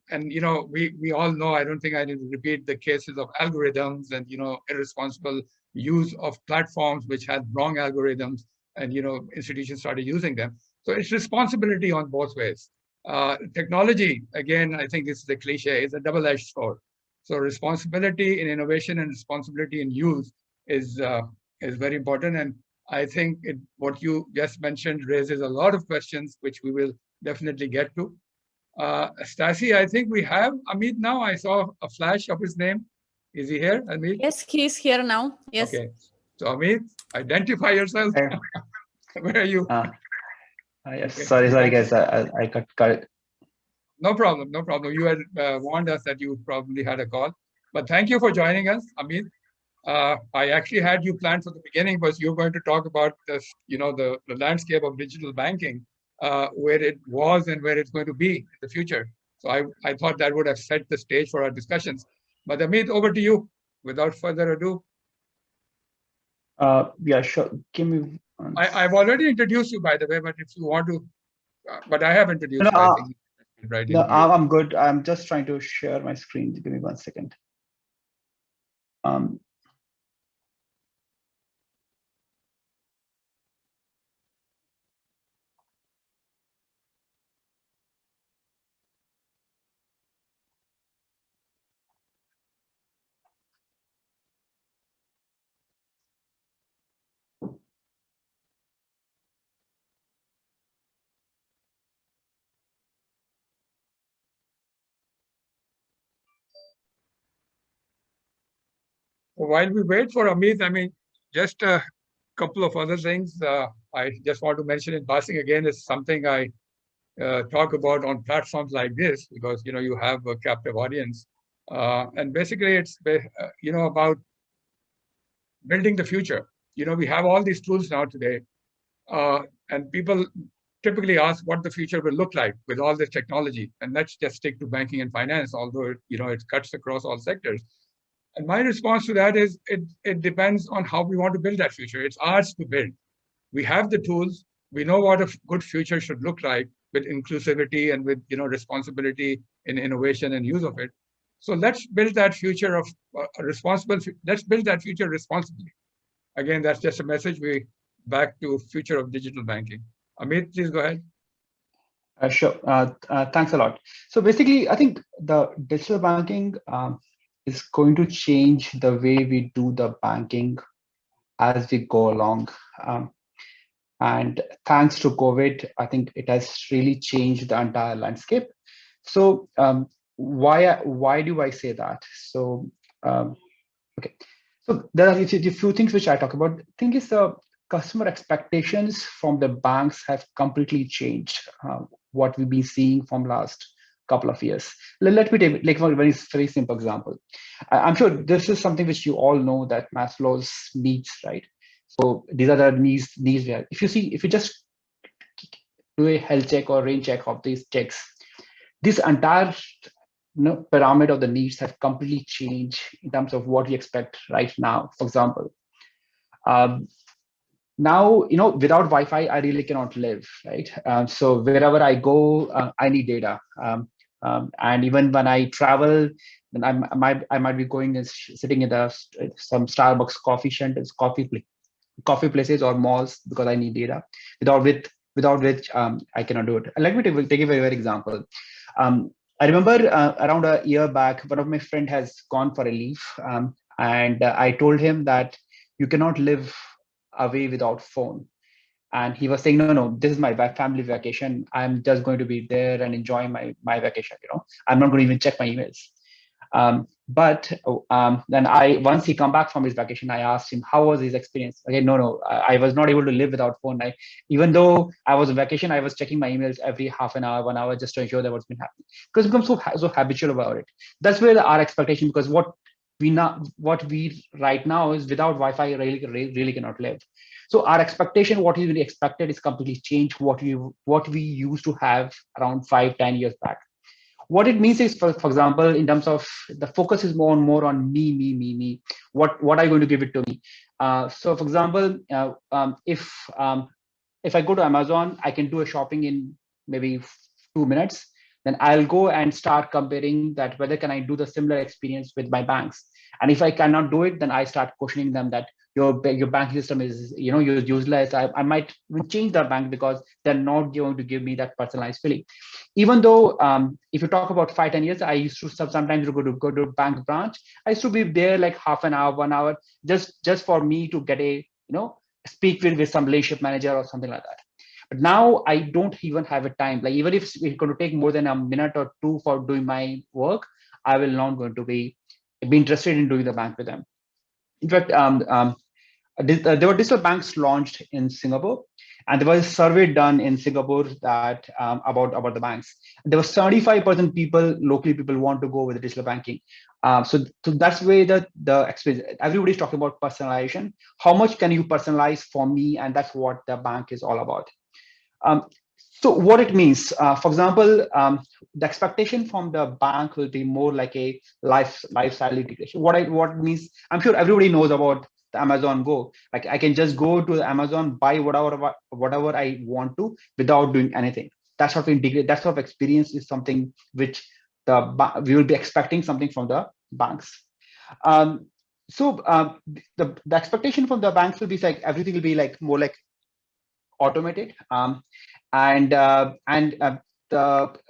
we all know, I don't think I need to repeat the cases of algorithms and irresponsible use of platforms which had wrong algorithms, and institutions started using them. So it's responsibility on both ways. Technology, again, I think this is a cliche, is a double-edged sword. So responsibility in innovation and responsibility in use is very important. And I think what you just mentioned raises a lot of questions, which we will definitely get to. Stacey, I think we have Amit now. I saw a flash of his name. Is he here, Amit? Yes, he's here now. Yes. Okay. So Amit, identify yourself. Where are you? Yes. Okay. Sorry, guys. I got it. No problem. No problem. You had warned us that you probably had a call, but thank you for joining us, Amit. I actually had you planned from the beginning, but you're going to talk about this, the landscape of digital banking, where it was and where it's going to be in the future. So I thought that would have set the stage for our discussions. But Amit, over to you. Without further ado. Yeah, sure. Give me. I've already introduced you, by the way, but if you want to, but I have introduced you. I think right. No, I'm good. I'm just trying to share my screen. Give me 1 second. While we wait for Amit, I mean, just a couple of other things. I just want to mention in passing again, is something I talk about on platforms like this, because you have a captive audience, and basically it's about building the future. We have all these tools now today, and people typically ask what the future will look like with all this technology. And let's just stick to banking and finance, although it cuts across all sectors. And my response to that is it depends on how we want to build that future. It's ours to build. We have the tools. We know what a good future should look like with inclusivity and with responsibility in innovation and use of it. So let's build that future of let's build that future responsibly. Again, that's just a message. We back to future of digital banking. Amit, please go ahead. Sure. Thanks a lot. So basically, I think the digital banking is going to change the way we do the banking as we go along. And thanks to COVID, I think it has really changed the entire landscape. So why do I say that? So Okay, so there are a few things which I talk about. I think is the customer expectations from the banks have completely changed. What we've been seeing from last couple of years. Let me take like one very simple example. I'm sure this is something which you all know, that Maslow's needs, right? So these are the needs there. If you just do a health check or rain check of these checks, this entire pyramid of the needs have completely changed in terms of what we expect right now. For example, now, without Wi-Fi, I really cannot live, right? So wherever I go, I need data. And even when I travel, then I might be going and sitting in some Starbucks coffee centers, coffee places or malls, because I need data. Without which I cannot do it. And let me take a very example. I remember around a year back, one of my friend has gone for a leave, and I told him that you cannot live away without phone. And he was saying, no, this is my family vacation. I'm just going to be there and enjoying my vacation. I'm not going to even check my emails. But then once he come back from his vacation, I asked him, how was his experience? Okay, no, I was not able to live without phone. Even though I was on vacation, I was checking my emails every half an hour, 1 hour, just to ensure that what's been happening. Because it becomes so habitual about it. That's where our expectation, because what we right now is without Wi-Fi, really cannot live. So our expectation, what is really expected, is completely changed what we used to have around 5-10 years back. What it means is, for example, in terms of the focus is more and more on me. What are you going to give it to me? So, for example, if I go to Amazon, I can do a shopping in maybe 2 minutes. Then I'll go and start comparing that whether can I do the similar experience with my banks. And if I cannot do it, then I start questioning them that your bank system is useless. I might change the bank because they're not going to give me that personalized feeling. Even though if you talk about 5-10 years, I used to sometimes go to bank branch. I used to be there like half an hour, 1 hour, just for me to get a speak with some relationship manager or something like that. But now I don't even have a time. Like even if it's going to take more than a minute or two for doing my work, I will not going to be interested in doing the bank with them. In fact, there were digital banks launched in Singapore, and there was a survey done in Singapore that about the banks. There was 75% locally people want to go with digital banking. So that's where the experience. Everybody's talking about personalization. How much can you personalize for me? And that's what the bank is all about. So what it means, for example, the expectation from the bank will be more like a lifestyle integration. What it means, I'm sure everybody knows about the Amazon Go. Like I can just go to the Amazon, buy whatever I want to without doing anything. That sort of integrate, that sort of experience is something which we will be expecting something from the banks. So the expectation from the banks will be like everything will be like more like automated, and the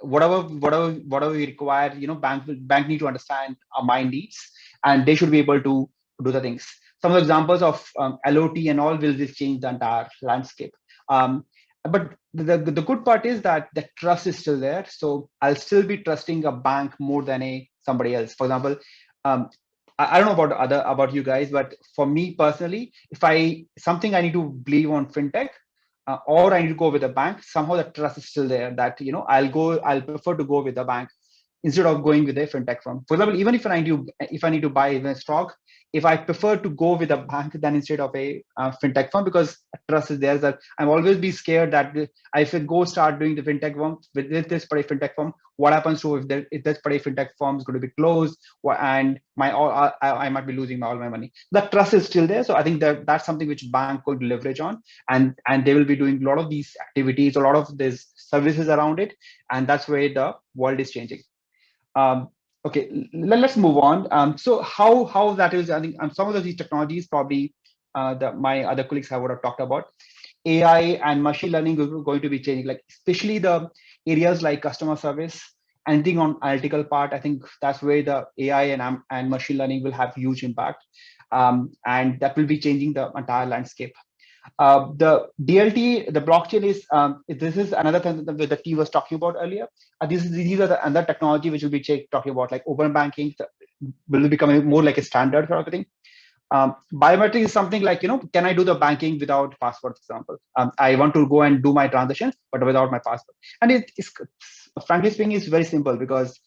whatever we require, bank need to understand my needs, and they should be able to do the things. Some of the examples of LOT and all will change the entire landscape. But the good part is that the trust is still there. So I'll still be trusting a bank more than somebody else. For example, I don't know about you guys, but for me personally, if something I need to believe on fintech, or I need to go with a bank, somehow the trust is still there that, I'll prefer to go with the bank instead of going with a fintech firm. For example, even if I need to buy a stock, if I prefer to go with a bank than instead of a fintech firm, because trust is there, that I'm always be scared that if I go start doing the fintech firm with this particular fintech firm, what happens to if this particular fintech firm is going to be closed, and I might be losing all my money. That trust is still there. So I think that's something which bank going to leverage on, and they will be doing a lot of these activities, a lot of these services around it, and that's where the world is changing. Okay, let's move on. So how that is, I think some of these technologies probably my other colleagues would have talked about. AI and machine learning is going to be changing, like especially the areas like customer service, anything on analytical part. I think that's where the AI and machine learning will have huge impact, and that will be changing the entire landscape. The DLT, the blockchain is this is another thing that the team was talking about earlier. These are the other technology which will be talking about, like open banking will become more like a standard for everything. Biometric is something like, can I do the banking without password, for example? I want to go and do my transactions, but without my password. And it is, frankly speaking, is very simple, because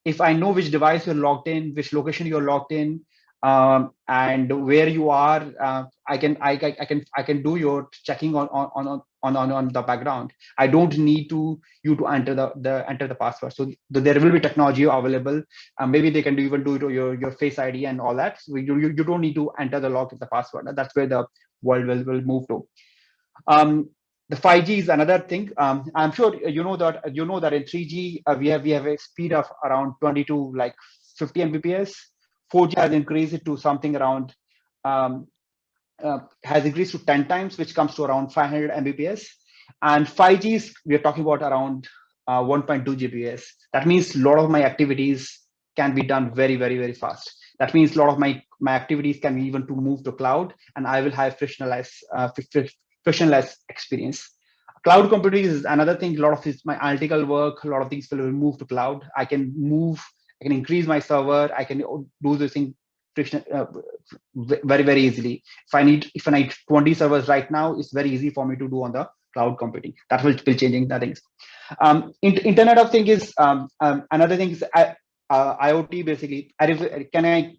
if I know which device you're logged in, which location you're logged in, and where you are, I can do your checking on the background. I don't need you to enter the password. So there will be technology available. Maybe they can even do your Face ID and all that. So you don't need to enter the log with the password. That's where the world will move to. The 5G is another thing. I'm sure you know that in 3G we have a speed of around 20 to like 50 Mbps. 4G has increased it to something around has increased to 10 times, which comes to around 500 Mbps. And 5G we are talking about around 1.2 Gbps. That means a lot of my activities can be done very, very, very fast. That means a lot of my activities can be even to move to cloud, and I will have frictionless experience. Cloud computing is another thing. A lot of my analytical work, a lot of things will move to cloud. I can increase my server. I can do this thing very, very easily. If I need 20 servers right now, it's very easy for me to do on the cloud computing. That will changing the things. Internet of Things is another thing. Is IoT basically.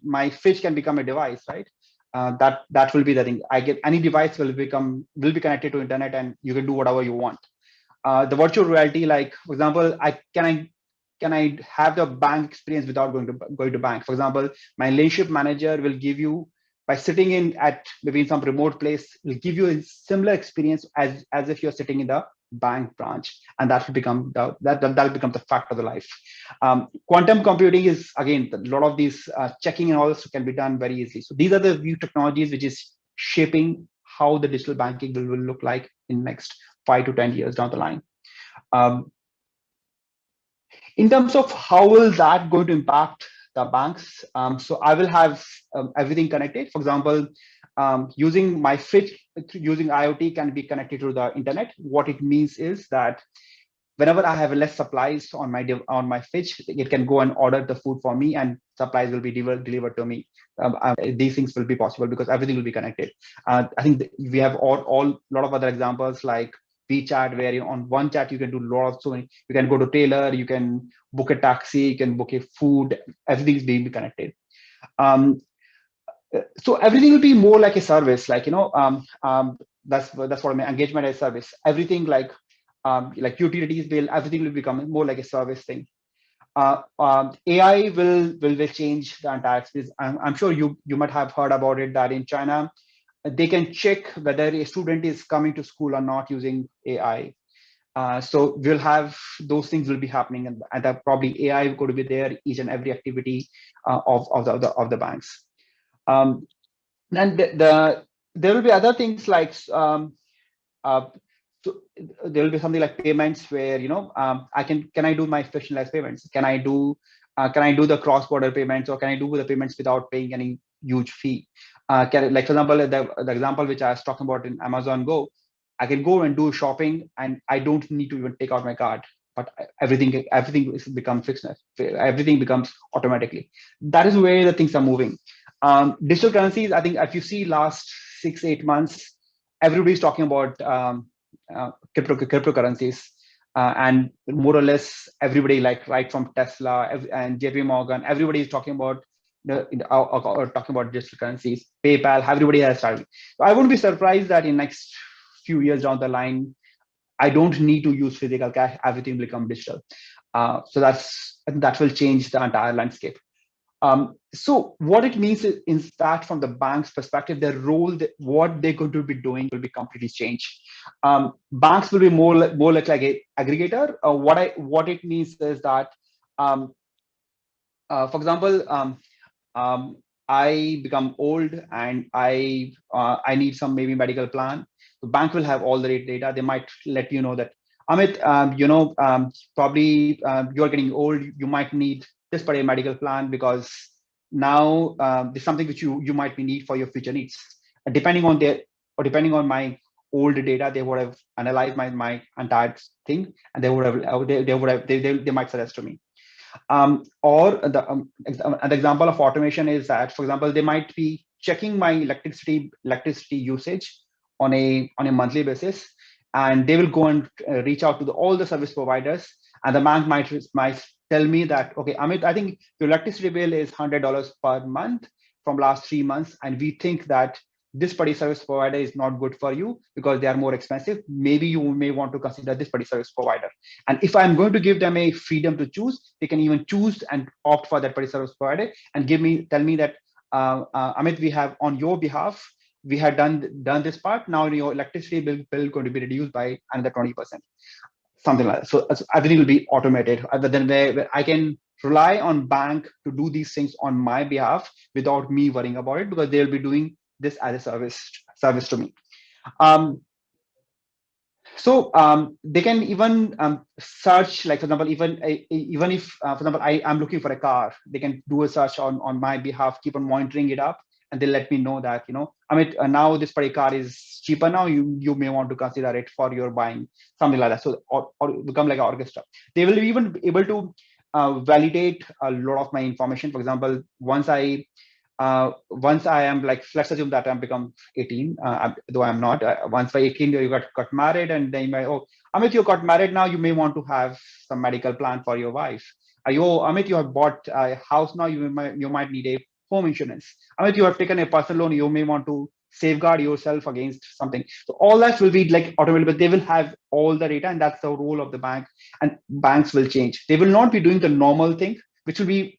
My fridge can become a device, right? That will be the thing. Any device will be connected to internet, and you can do whatever you want. The virtual reality, like for example, can I have the bank experience without going to bank? For example, my relationship manager will give you, by sitting in at maybe in some remote place, will give you a similar experience as if you're sitting in the bank branch, and that will become that'll become the fact of the life. Quantum computing is, again, a lot of these checking and all this can be done very easily. So these are the new technologies which is shaping how the digital banking will look like in next 5 to 10 years down the line. In terms of how will that going to impact the banks? So I will have everything connected. For example, using my fridge, using IoT can be connected to the internet. What it means is that whenever I have less supplies on my fridge, it can go and order the food for me, and supplies will be delivered to me. These things will be possible because everything will be connected. I think we have a lot of other examples like WeChat, where on one chat you can do a lot of you can go to Taylor, you can book a taxi, you can book a food. Everything is being connected. So everything will be more like a service, like that's what I mean, engagement as service. Everything like utilities bill, everything will become more like a service thing. AI will change the entire space. I'm sure you might have heard about it, that in China they can check whether a student is coming to school or not using AI. So we'll have those things will be happening, and that probably AI is going to be there each and every activity of the banks. And there will be other things like so there will be something like payments where can I do my frictionless payments? Can I do the cross-border payments, or can I do the payments without paying any huge fee? Like for example, the example which I was talking about in Amazon Go, I can go and do shopping and I don't need to even take out my card, but everything becomes frictionless. Everything becomes automatically. That is where the things are moving. Digital currencies, I think if you see last 6-8 months, everybody's talking about cryptocurrencies, and more or less everybody, like right from Tesla and JP Morgan, everybody is talking about talking about digital currencies. PayPal, everybody has started. So I wouldn't be surprised that in next few years down the line, I don't need to use physical cash. Everything will become digital. So that will change the entire landscape. So what it means is that from the bank's perspective, their role, what they're going to be doing will be completely changed. Banks will be more like a aggregator. What it means is that, for example, I become old and I need some maybe medical plan. The bank will have all the data. They might let you know that, Amit, probably you're getting old. You might need this particular medical plan because now there's something which you might need for your future needs. And depending on my old data, they would have analyzed my entire thing, and they might suggest to me. Or an example of automation is that, for example, they might be checking my electricity usage on a monthly basis, and they will go and reach out to all the service providers, and the bank might tell me that, okay, Amit, I think your electricity bill is $100 per month from last 3 months, and we think that this particular service provider is not good for you because they are more expensive. Maybe you may want to consider this particular service provider. And if I'm going to give them a freedom to choose, they can even choose and opt for that particular service provider and tell me that, Amit, we have on your behalf, we had done this part. Now your electricity bill going to be reduced by another 20%, something like that. So everything will be automated, other than where I can rely on bank to do these things on my behalf without me worrying about it, because they'll be doing this as a service to me. So they can even search, like for example, even if, for example, I'm looking for a car, they can do a search on my behalf, keep on monitoring it up, and they let me know that, Amit, now this particular car is cheaper now. You may want to consider it for your buying, something like that. So or become like an orchestra. They will even be able to validate a lot of my information. For example, once I am like, let's assume that I'm become 18, though I'm not. Once by 18, you got married, and then you might, oh, Amit, you got married now. You may want to have some medical plan for your wife. Amit, you have bought a house now. You might need a home insurance. Amit, you have taken a personal loan. You may want to safeguard yourself against something. So all that will be like automated, but they will have all the data, and that's the role of the bank. And banks will change. They will not be doing the normal thing, which will be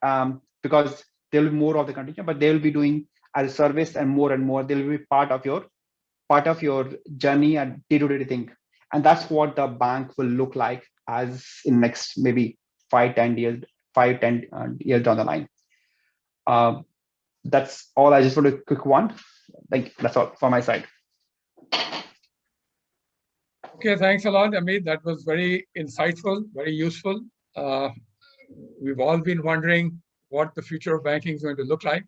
because there will be more of the contingent, but they will be doing as a service, and more they will be part of your journey and day-to-day thing. And that's what the bank will look like as in next maybe 5-10 years down the line. That's all. I just want a quick one. That's all from my side. Okay, thanks a lot, Amit. That was very insightful, very useful. We've all been wondering what the future of banking is going to look like.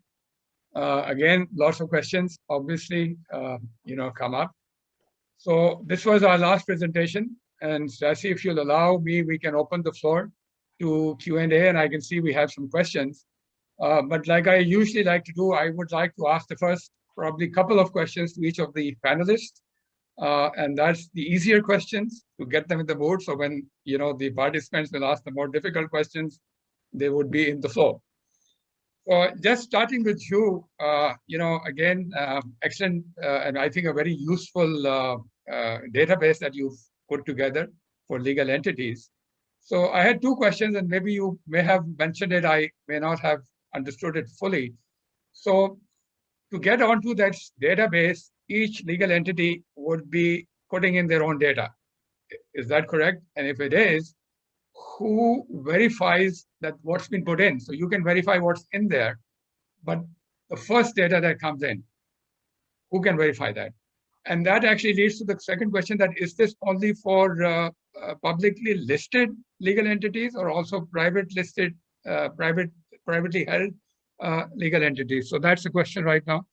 Again, lots of questions, obviously, come up. So this was our last presentation. And Stassi, if you'll allow me, we can open the floor to Q&A, and I can see we have some questions. But like I usually like to do, I would like to ask the first probably couple of questions to each of the panelists. And that's the easier questions to get them in the mood. So when, the participants will ask the more difficult questions, they would be in the flow. So just starting with you, again, excellent, and I think a very useful database that you've put together for legal entities. So I had two questions, and maybe you may have mentioned it, I may not have understood it fully. So to get onto that database, each legal entity would be putting in their own data. Is that correct? And if it is, who verifies that what's been put in? So you can verify what's in there, but the first data that comes in, who can verify that? And that actually leads to the second question, that is this only for publicly listed legal entities, or also privately held legal entities? So that's the question right now.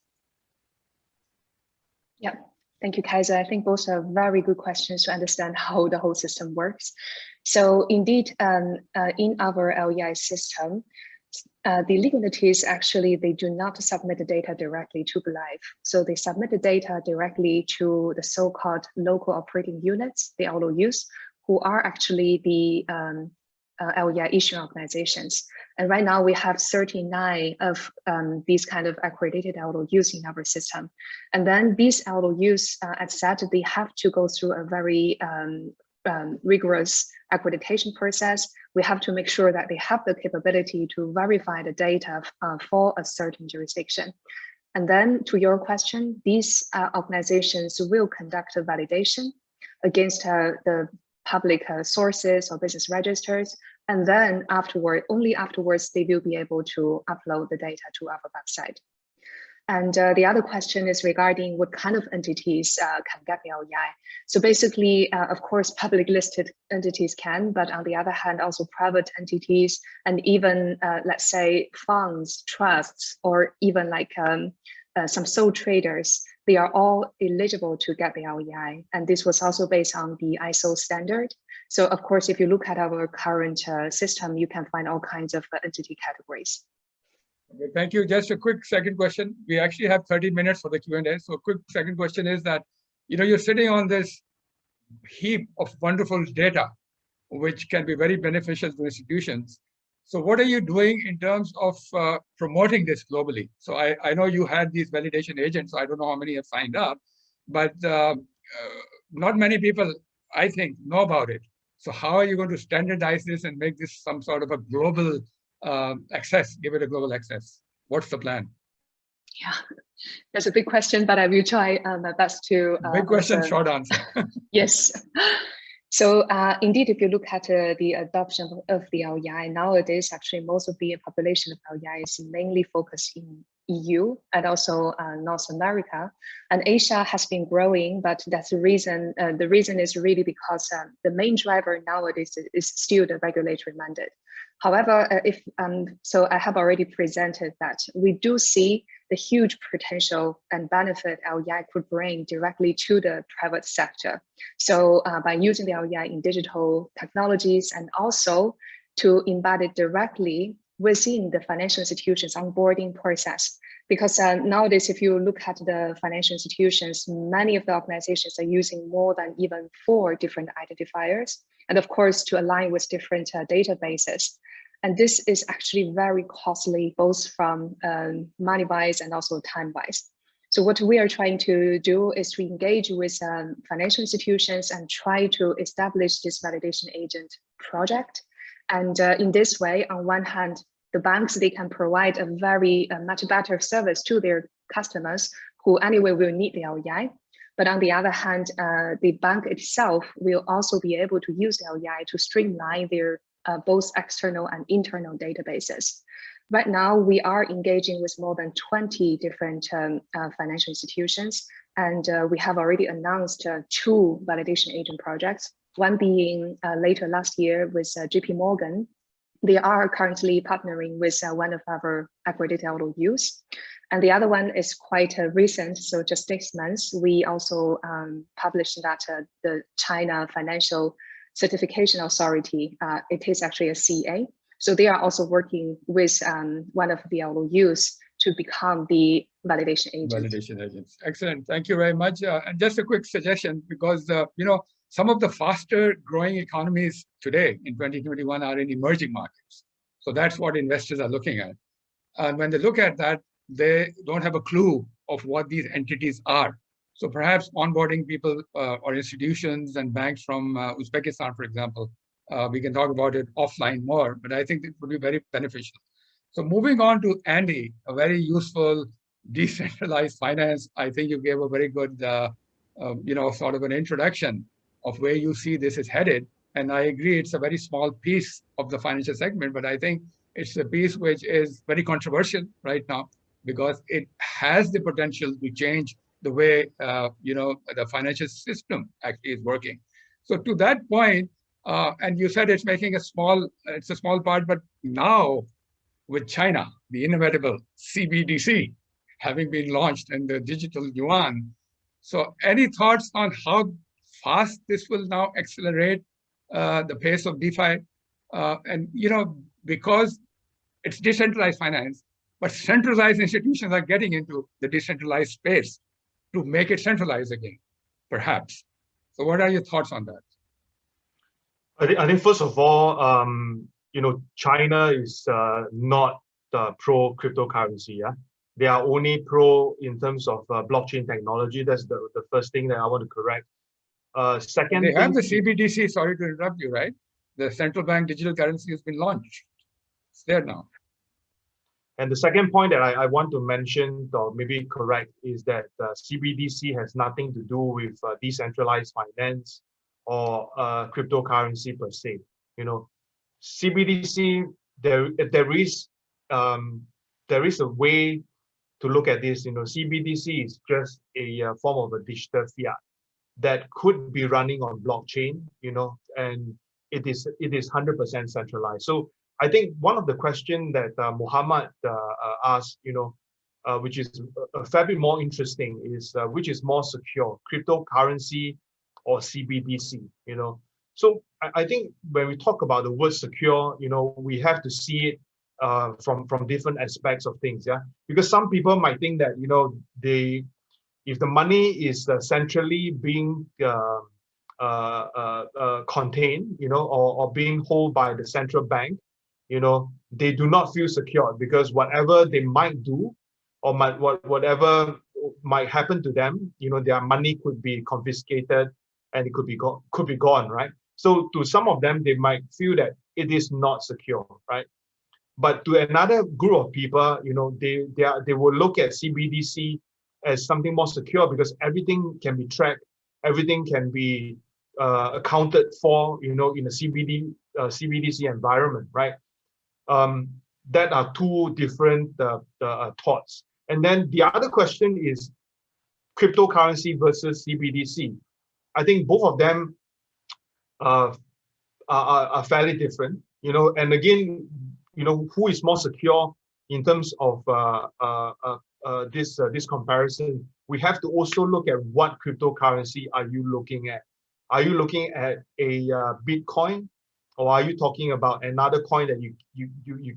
Yeah, thank you, Kaiser. I think both are very good questions to understand how the whole system works. So indeed, in our LEI system, the legal entities actually, they do not submit the data directly to BeLive. So they submit the data directly to the so-called local operating units, the LOUs, who are actually the LEI issuing organizations. And right now we have 39 of these kind of accredited LOUs in our system. And then these LOUs, as said, they have to go through a very rigorous accreditation process. We have to make sure that they have the capability to verify the data for a certain jurisdiction. And then to your question, these organizations will conduct a validation against the public sources or business registers. And then only afterwards, they will be able to upload the data to our website. And the other question is regarding what kind of entities can get the LEI. So basically, of course, public listed entities can, but on the other hand, also private entities, and even, let's say, funds, trusts, or even like some sole traders, they are all eligible to get the LEI. And this was also based on the ISO standard. So of course, if you look at our current system, you can find all kinds of entity categories. Okay, thank you. Just a quick second question. We actually have 30 minutes for the Q&A. So a quick second question is that, you're sitting on this heap of wonderful data, which can be very beneficial to institutions. So what are you doing in terms of promoting this globally? So I know you had these validation agents. I don't know how many have signed up, but not many people, I think, know about it. So how are you going to standardize this and make this some sort of a global access, give it a global access? What's the plan? Yeah, that's a big question, but I will try my best to Big question, answer. short answer. Yes. So indeed, if you look at the adoption of the LEI nowadays, actually most of the population of LEI is mainly focused in EU and also North America, and Asia has been growing, but that's the reason. The reason is really because the main driver nowadays is still the regulatory mandate. However, so I have already presented that we do see the huge potential and benefit LEI could bring directly to the private sector. So by using the LEI in digital technologies and also to embed it directly within the financial institutions onboarding process. Because nowadays, if you look at the financial institutions, many of the organizations are using more than even 4 different identifiers. And of course, to align with different databases. And this is actually very costly, both from money-wise and also time-wise. So what we are trying to do is to engage with financial institutions and try to establish this validation agent project. And in this way, on one hand, the banks, they can provide a very much better service to their customers who anyway will need the LEI. But on the other hand, the bank itself will also be able to use the LEI to streamline their both external and internal databases. Right now, we are engaging with more than 20 different financial institutions, and we have already announced 2 validation agent projects, one being later last year with JP Morgan. They are currently partnering with one of our accredited LOUs. And the other one is quite recent, so just 6 months, we also published that the China Financial Certification Authority, it is actually a CA. So they are also working with one of the LOUs to become the validation agent. Validation agents. Excellent. Thank you very much. And just a quick suggestion, because some of the faster growing economies today in 2021 are in emerging markets. So that's what investors are looking at. And when they look at that, they don't have a clue of what these entities are. So perhaps onboarding people or institutions and banks from Uzbekistan, for example, we can talk about it offline more, but I think it would be very beneficial. So moving on to Andy, a very useful decentralized finance. I think you gave a very good, sort of an introduction of where you see this is headed. And I agree, it's a very small piece of the financial segment, but I think it's a piece which is very controversial right now because it has the potential to change the way, the financial system actually is working. So to that point, and you said it's making it's a small part, but now with China, the inevitable CBDC having been launched in the digital yuan. So any thoughts on how fast this will now accelerate the pace of DeFi? Because it's decentralized finance, but centralized institutions are getting into the decentralized space to make it centralized again, perhaps. So what are your thoughts on that? I think first of all, China is not pro cryptocurrency. Yeah, they are only pro in terms of blockchain technology. That's the first thing that I want to correct. Second, they have the CBDC. Sorry to interrupt you. Right, the central bank digital currency has been launched. It's there now. And the second point that I want to mention, or maybe correct, is that CBDC has nothing to do with decentralized finance or cryptocurrency per se. CBDC, there is a way to look at this. CBDC is just a form of a digital fiat that could be running on blockchain. And it is 100% centralized. So I think one of the questions that Muhammad asked, which is a fair bit more interesting, is which is more secure, cryptocurrency or CBDC? So I think when we talk about the word secure, we have to see it from different aspects of things. Yeah, because some people might think that if the money is centrally being contained, or being held by the central bank, they do not feel secure, because whatever they might do, or whatever might happen to them, their money could be confiscated and it could be gone, right? So to some of them, they might feel that it is not secure, right? But to another group of people, they will look at CBDC as something more secure, because everything can be tracked, everything can be accounted for, in a CBDC environment, right? That are two different thoughts. And then the other question is cryptocurrency versus CBDC. I think both of them are fairly different, and again, who is more secure in terms of this comparison? We have to also look at what cryptocurrency are you looking at. Are you looking at a Bitcoin, or are you talking about another coin that you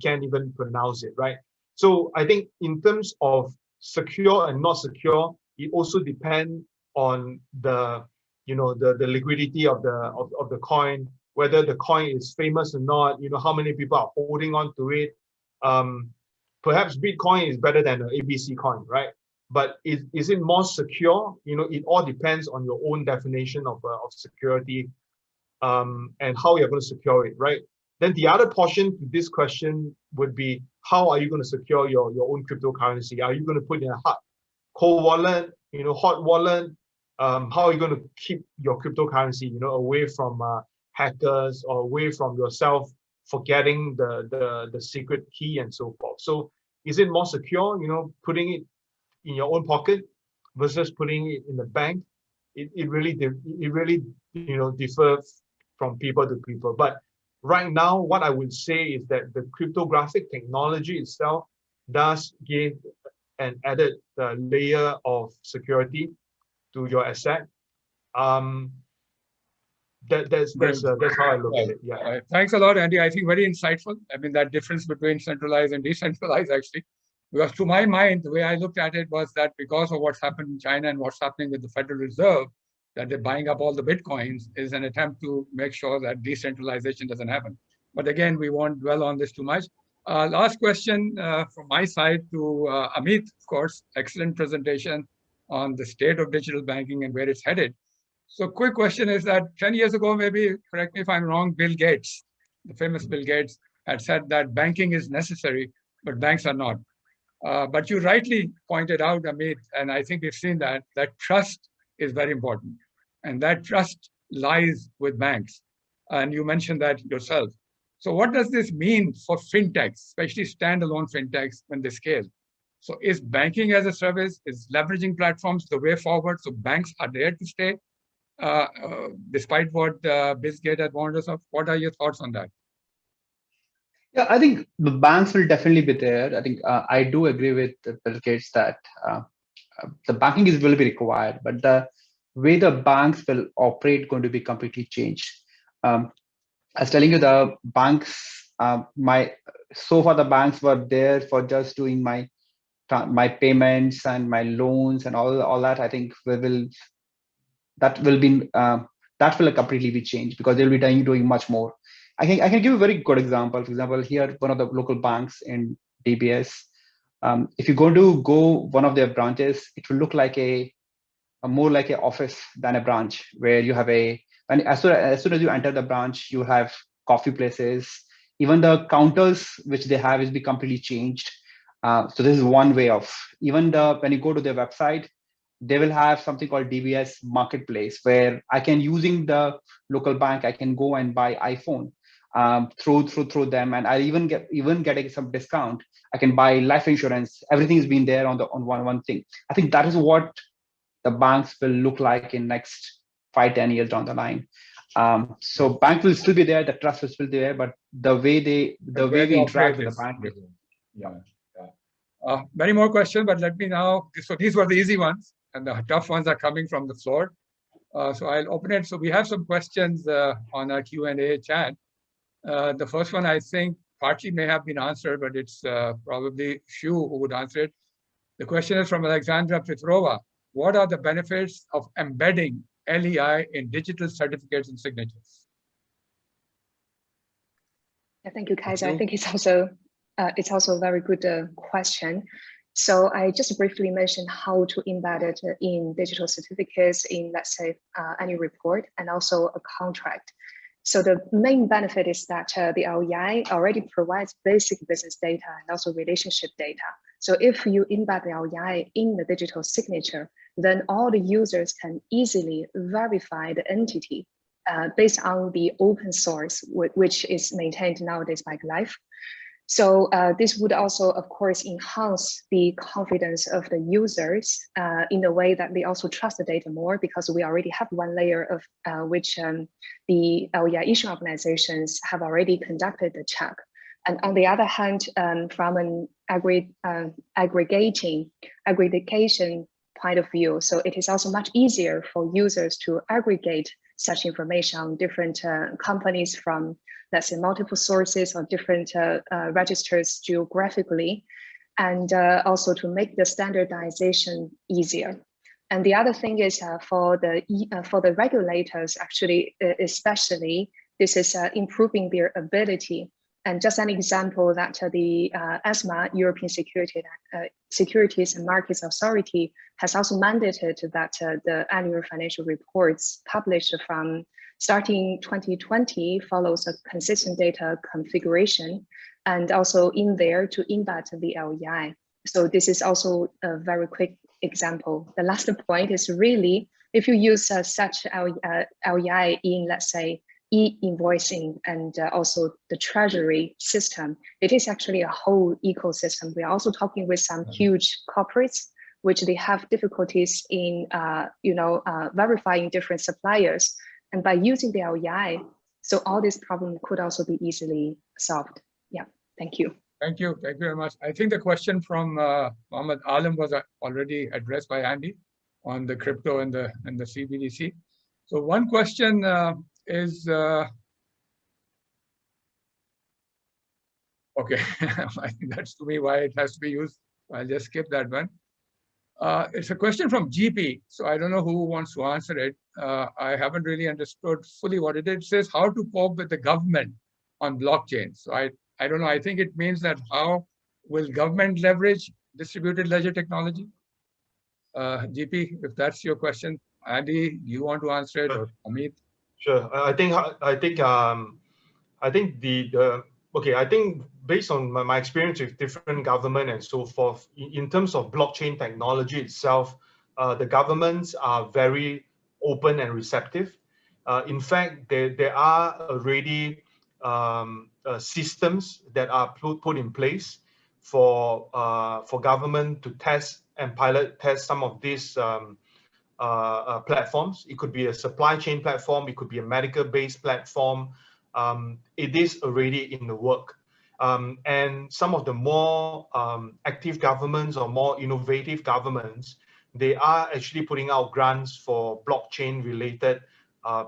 can't even pronounce it, right? So I think in terms of secure and not secure, it also depends on the liquidity of the coin, whether the coin is famous or not, how many people are holding on to it. Perhaps Bitcoin is better than an ABC coin, right? But is it more secure? It all depends on your own definition of security, and how you're going to secure it, right? Then the other portion to this question would be, how are you going to secure your own cryptocurrency? Are you going to put in a cold wallet, hot wallet? How are you going to keep your cryptocurrency, away from hackers, or away from yourself forgetting the secret key and so forth? So is it more secure, putting it in your own pocket versus putting it in the bank? It really differs from people to people. But right now, what I would say is that the cryptographic technology itself does give an added layer of security to your asset. That's how I look at it. Yeah. Thanks a lot, Andy. I think very insightful. I mean, that difference between centralized and decentralized, actually, because to my mind, the way I looked at it was that because of what's happened in China and what's happening with the Federal Reserve, that they're buying up all the Bitcoins, is an attempt to make sure that decentralization doesn't happen. But again, we won't dwell on this too much. Last question from my side to Amit, of course. Excellent presentation on the state of digital banking and where it's headed. So quick question is that 10 years ago, maybe, correct me if I'm wrong, Bill Gates, the famous Bill Gates, had said that banking is necessary, but banks are not. But you rightly pointed out, Amit, and I think we've seen that trust is very important. And that trust lies with banks. And you mentioned that yourself. So what does this mean for fintechs, especially standalone fintechs when they scale? So is banking as a service, is leveraging platforms the way forward? So banks are there to stay, despite what Bill Gates had warned us of? What are your thoughts on that? Yeah, I think the banks will definitely be there. I think I do agree with Bill Gates that the banking will be required, but the way the banks will operate going to be completely changed. I was telling you, the banks, so far the banks were there for just doing my payments and my loans and all that. I think that will completely be changed, because they'll be doing much more. I can give a very good example. For example, here, one of the local banks in DBS, if you're going to go one of their branches, it will look like more like an office than a branch, where you have and as soon as you enter the branch, you have coffee places. Even the counters which they have is be completely changed. So this is one way of, even when you go to their website, they will have something called DBS Marketplace, where I can, using the local bank, I can go and buy iPhone through them, and I even getting some discount. I can buy life insurance. Everything's been there on one thing. I think that is what the banks will look like in next 5-10 years down the line. So bank will still be there, the trust will still be there, but the way we interact with the bank. Many more questions, but let me now. So these were the easy ones, and the tough ones are coming from the floor. So I'll open it. So we have some questions on our Q&A chat. The first one, I think, partly may have been answered, but it's probably Shu who would answer it. The question is from Alexandra Petrova. What are the benefits of embedding LEI in digital certificates and signatures? Yeah, thank you, Kaiser. I think it's also a very good question. So I just briefly mentioned how to embed it in digital certificates in, let's say, any report and also a contract. So the main benefit is that the LEI already provides basic business data and also relationship data. So if you embed the LEI in the digital signature, then all the users can easily verify the entity based on the open source, which is maintained nowadays by Life. So this would also, of course, enhance the confidence of the users in a way that they also trust the data more, because we already have one layer of which the LEI issue organizations have already conducted the check. And on the other hand, from an aggregation point of view, so it is also much easier for users to aggregate such information on different companies from, let's say, multiple sources or different registers geographically, and also to make the standardization easier. And the other thing is for the regulators, actually, especially, this is improving their ability. And just an example that the ESMA, European Securities and Markets Authority, has also mandated that the annual financial reports published from starting 2020 follows a consistent data configuration, and also in there to embed the LEI. So this is also a very quick example. The last point is really, if you use such LEI in, let's say, e-invoicing and also the treasury system, it is actually a whole ecosystem. We are also talking with some huge corporates, which they have difficulties in verifying different suppliers. And by using the LEI, so all these problems could also be easily solved. Yeah, thank you. Thank you very much. I think the question from Mohammed Alam was already addressed by Andy on the crypto and the CBDC. So one question is, okay, I think that's to me why it has to be used. I'll just skip that one. It's a question from GP, so I don't know who wants to answer it. I haven't really understood fully what it is. It says how to cope with the government on blockchain. So I don't know, I think it means that how will government leverage distributed ledger technology? GP, if that's your question. Andy, do you want to answer it, or Amit? Sure. I think based on my experience with different government and so forth, in terms of blockchain technology itself, the governments are very open and receptive. In fact, there are already systems that are put in place for government to test and pilot test some of these platforms. It could be a supply chain platform, it could be a medical-based platform. It is already in the work. And some of the more active governments or more innovative governments, they are actually putting out grants for blockchain-related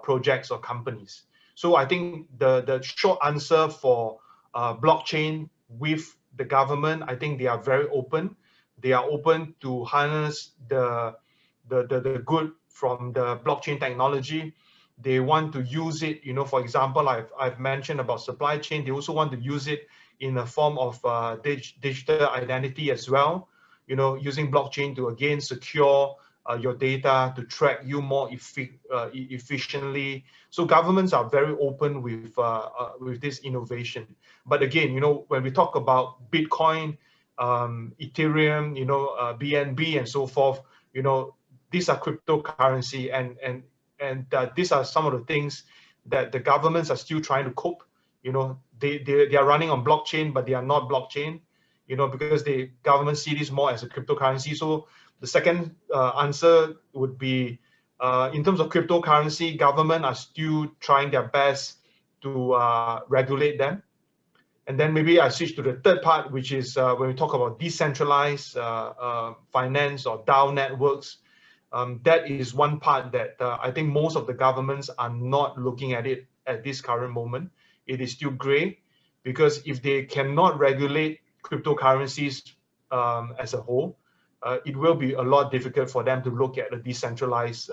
projects or companies. So I think the short answer for blockchain with the government, I think they are very open. They are open to harness the good from the blockchain technology. They want to use it, for example, I've mentioned about supply chain. They also want to use it in a form of digital identity as well, using blockchain to again secure your data, to track you more efficiently. So governments are very open with this innovation. But again, when we talk about Bitcoin, Ethereum, BNB and so forth, these are cryptocurrency, and these are some of the things that the governments are still trying to cope. They are running on blockchain, but they are not blockchain, because the government see this more as a cryptocurrency. So the second answer would be, in terms of cryptocurrency, government are still trying their best to regulate them. And then maybe I switch to the third part, which is when we talk about decentralized finance or DAO networks. That is one part that I think most of the governments are not looking at it at this current moment. It is still gray. because if they cannot regulate cryptocurrencies as a whole, it will be a lot difficult for them to look at a decentralized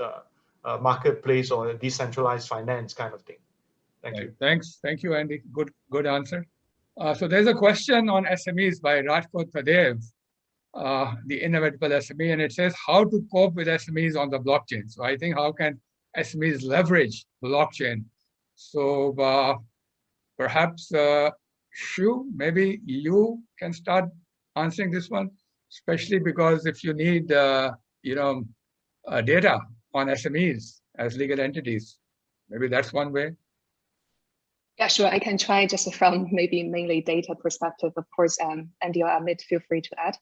marketplace or a decentralized finance kind of thing. Thank you. Thank you, Andy. Good answer. So there's a question on SMEs by Rajkot Pradev, the inevitable SME, and it says how to cope with SMEs on the blockchain. So I think how can SMEs leverage blockchain? So perhaps Shu, maybe you can start answering this one, especially because if you need data on SMEs as legal entities, maybe that's one way. Yeah, sure. I can try just from maybe mainly data perspective. Of course, Andy or Amit, feel free to add.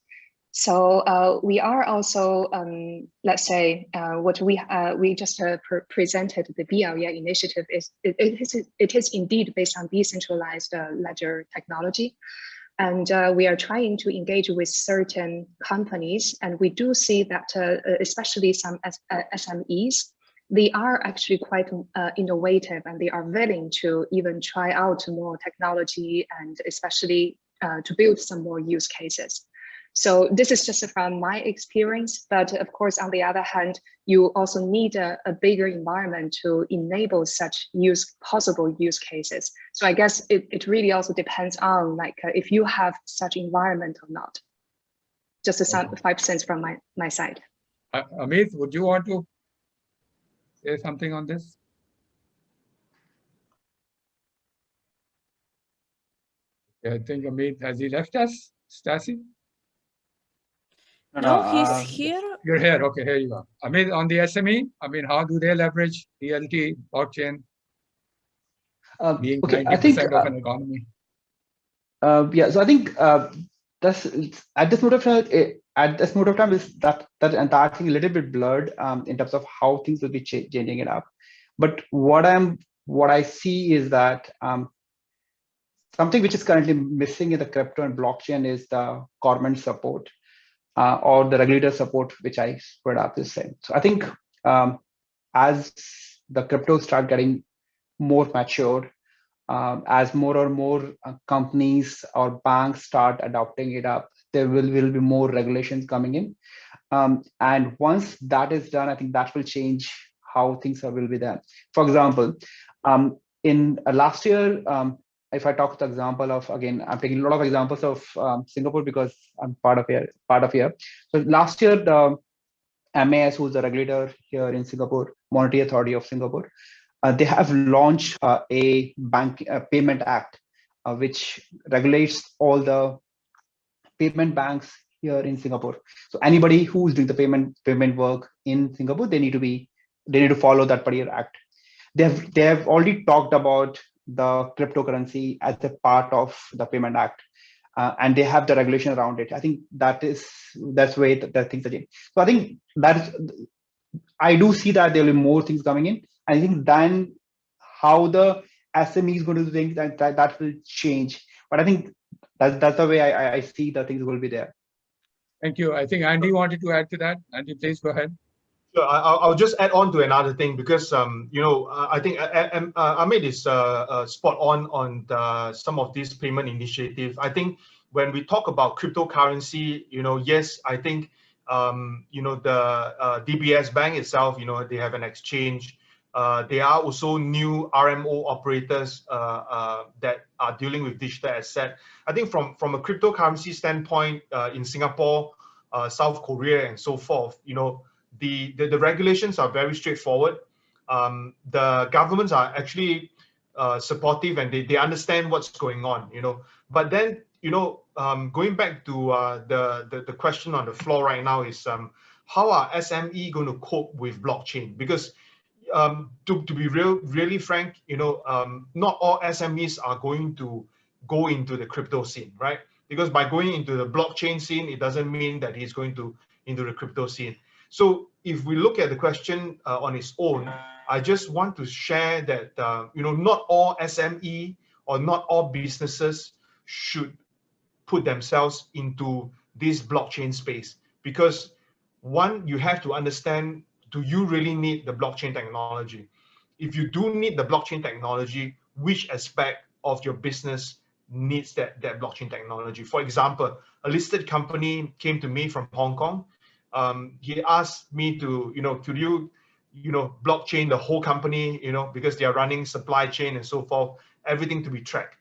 So we are also, let's say, what we just presented the BLE initiative is it is indeed based on decentralized ledger technology, and we are trying to engage with certain companies, and we do see that especially some SMEs. They are actually quite innovative, and they are willing to even try out more technology and especially to build some more use cases. So this is just from my experience, but of course, on the other hand, you also need a bigger environment to enable such possible use cases. So I guess it really also depends on if you have such environment or not. Just 5 cents from my side. Amit, would you want to say something on this? Yeah, I think Amit, has he left us? Stacey? No, he's here. You're here. Okay, here you are. Amit, on the SME, I mean, how do they leverage DLT, blockchain, being okay, 90% I think, of an economy? Yeah, so I think at this mode of time is that entire thing a little bit blurred in terms of how things will be changing it up. But what I see is that something which is currently missing in the crypto and blockchain is the government support or the regulator support, which I spread out the same. So I think as the crypto start getting more matured, as more and more companies or banks start adopting it up, there will be more regulations coming in. And once that is done, I think that will change how things will be done. For example, in last year, if I talk the example of, again, I'm taking a lot of examples of Singapore because I'm part of here. So last year, the MAS, who's the regulator here in Singapore, Monetary Authority of Singapore, they have launched a payment act, which regulates all the payment banks here in Singapore. So anybody who's doing the payment work in Singapore, they need to follow that particular act. They have already talked about the cryptocurrency as a part of the payment act, and they have the regulation around it. I think that's the way that things are changing. So I think I do see that there will be more things coming in. I think then how the SME is going to do things, that will change. But I think that's the way I see that things will be there. Thank you. I think Andy wanted to add to that. Andy, please go ahead. Sure, I'll just add on to another thing because I think Amit is spot on some of these payment initiatives. I think when we talk about cryptocurrency, yes, I think the DBS Bank itself, they have an exchange. There are also new RMO operators that are dealing with digital asset. I think from a cryptocurrency standpoint, in Singapore, South Korea, and so forth, the regulations are very straightforward. The governments are actually supportive, and they understand what's going on. But then going back to the question on the floor right now is how are SME going to cope with blockchain? Because to be really frank, not all SMEs are going to go into the crypto scene, right? Because by going into the blockchain scene, it doesn't mean that he's going into the crypto scene. So if we look at the question on its own, I just want to share that not all SME or not all businesses should put themselves into this blockchain space, because one, you have to understand, do you really need the blockchain technology? If you do need the blockchain technology, which aspect of your business needs that blockchain technology. For example, a listed company came to me from Hong Kong. He asked me to, could you, blockchain the whole company, because they are running supply chain and so forth, everything to be tracked.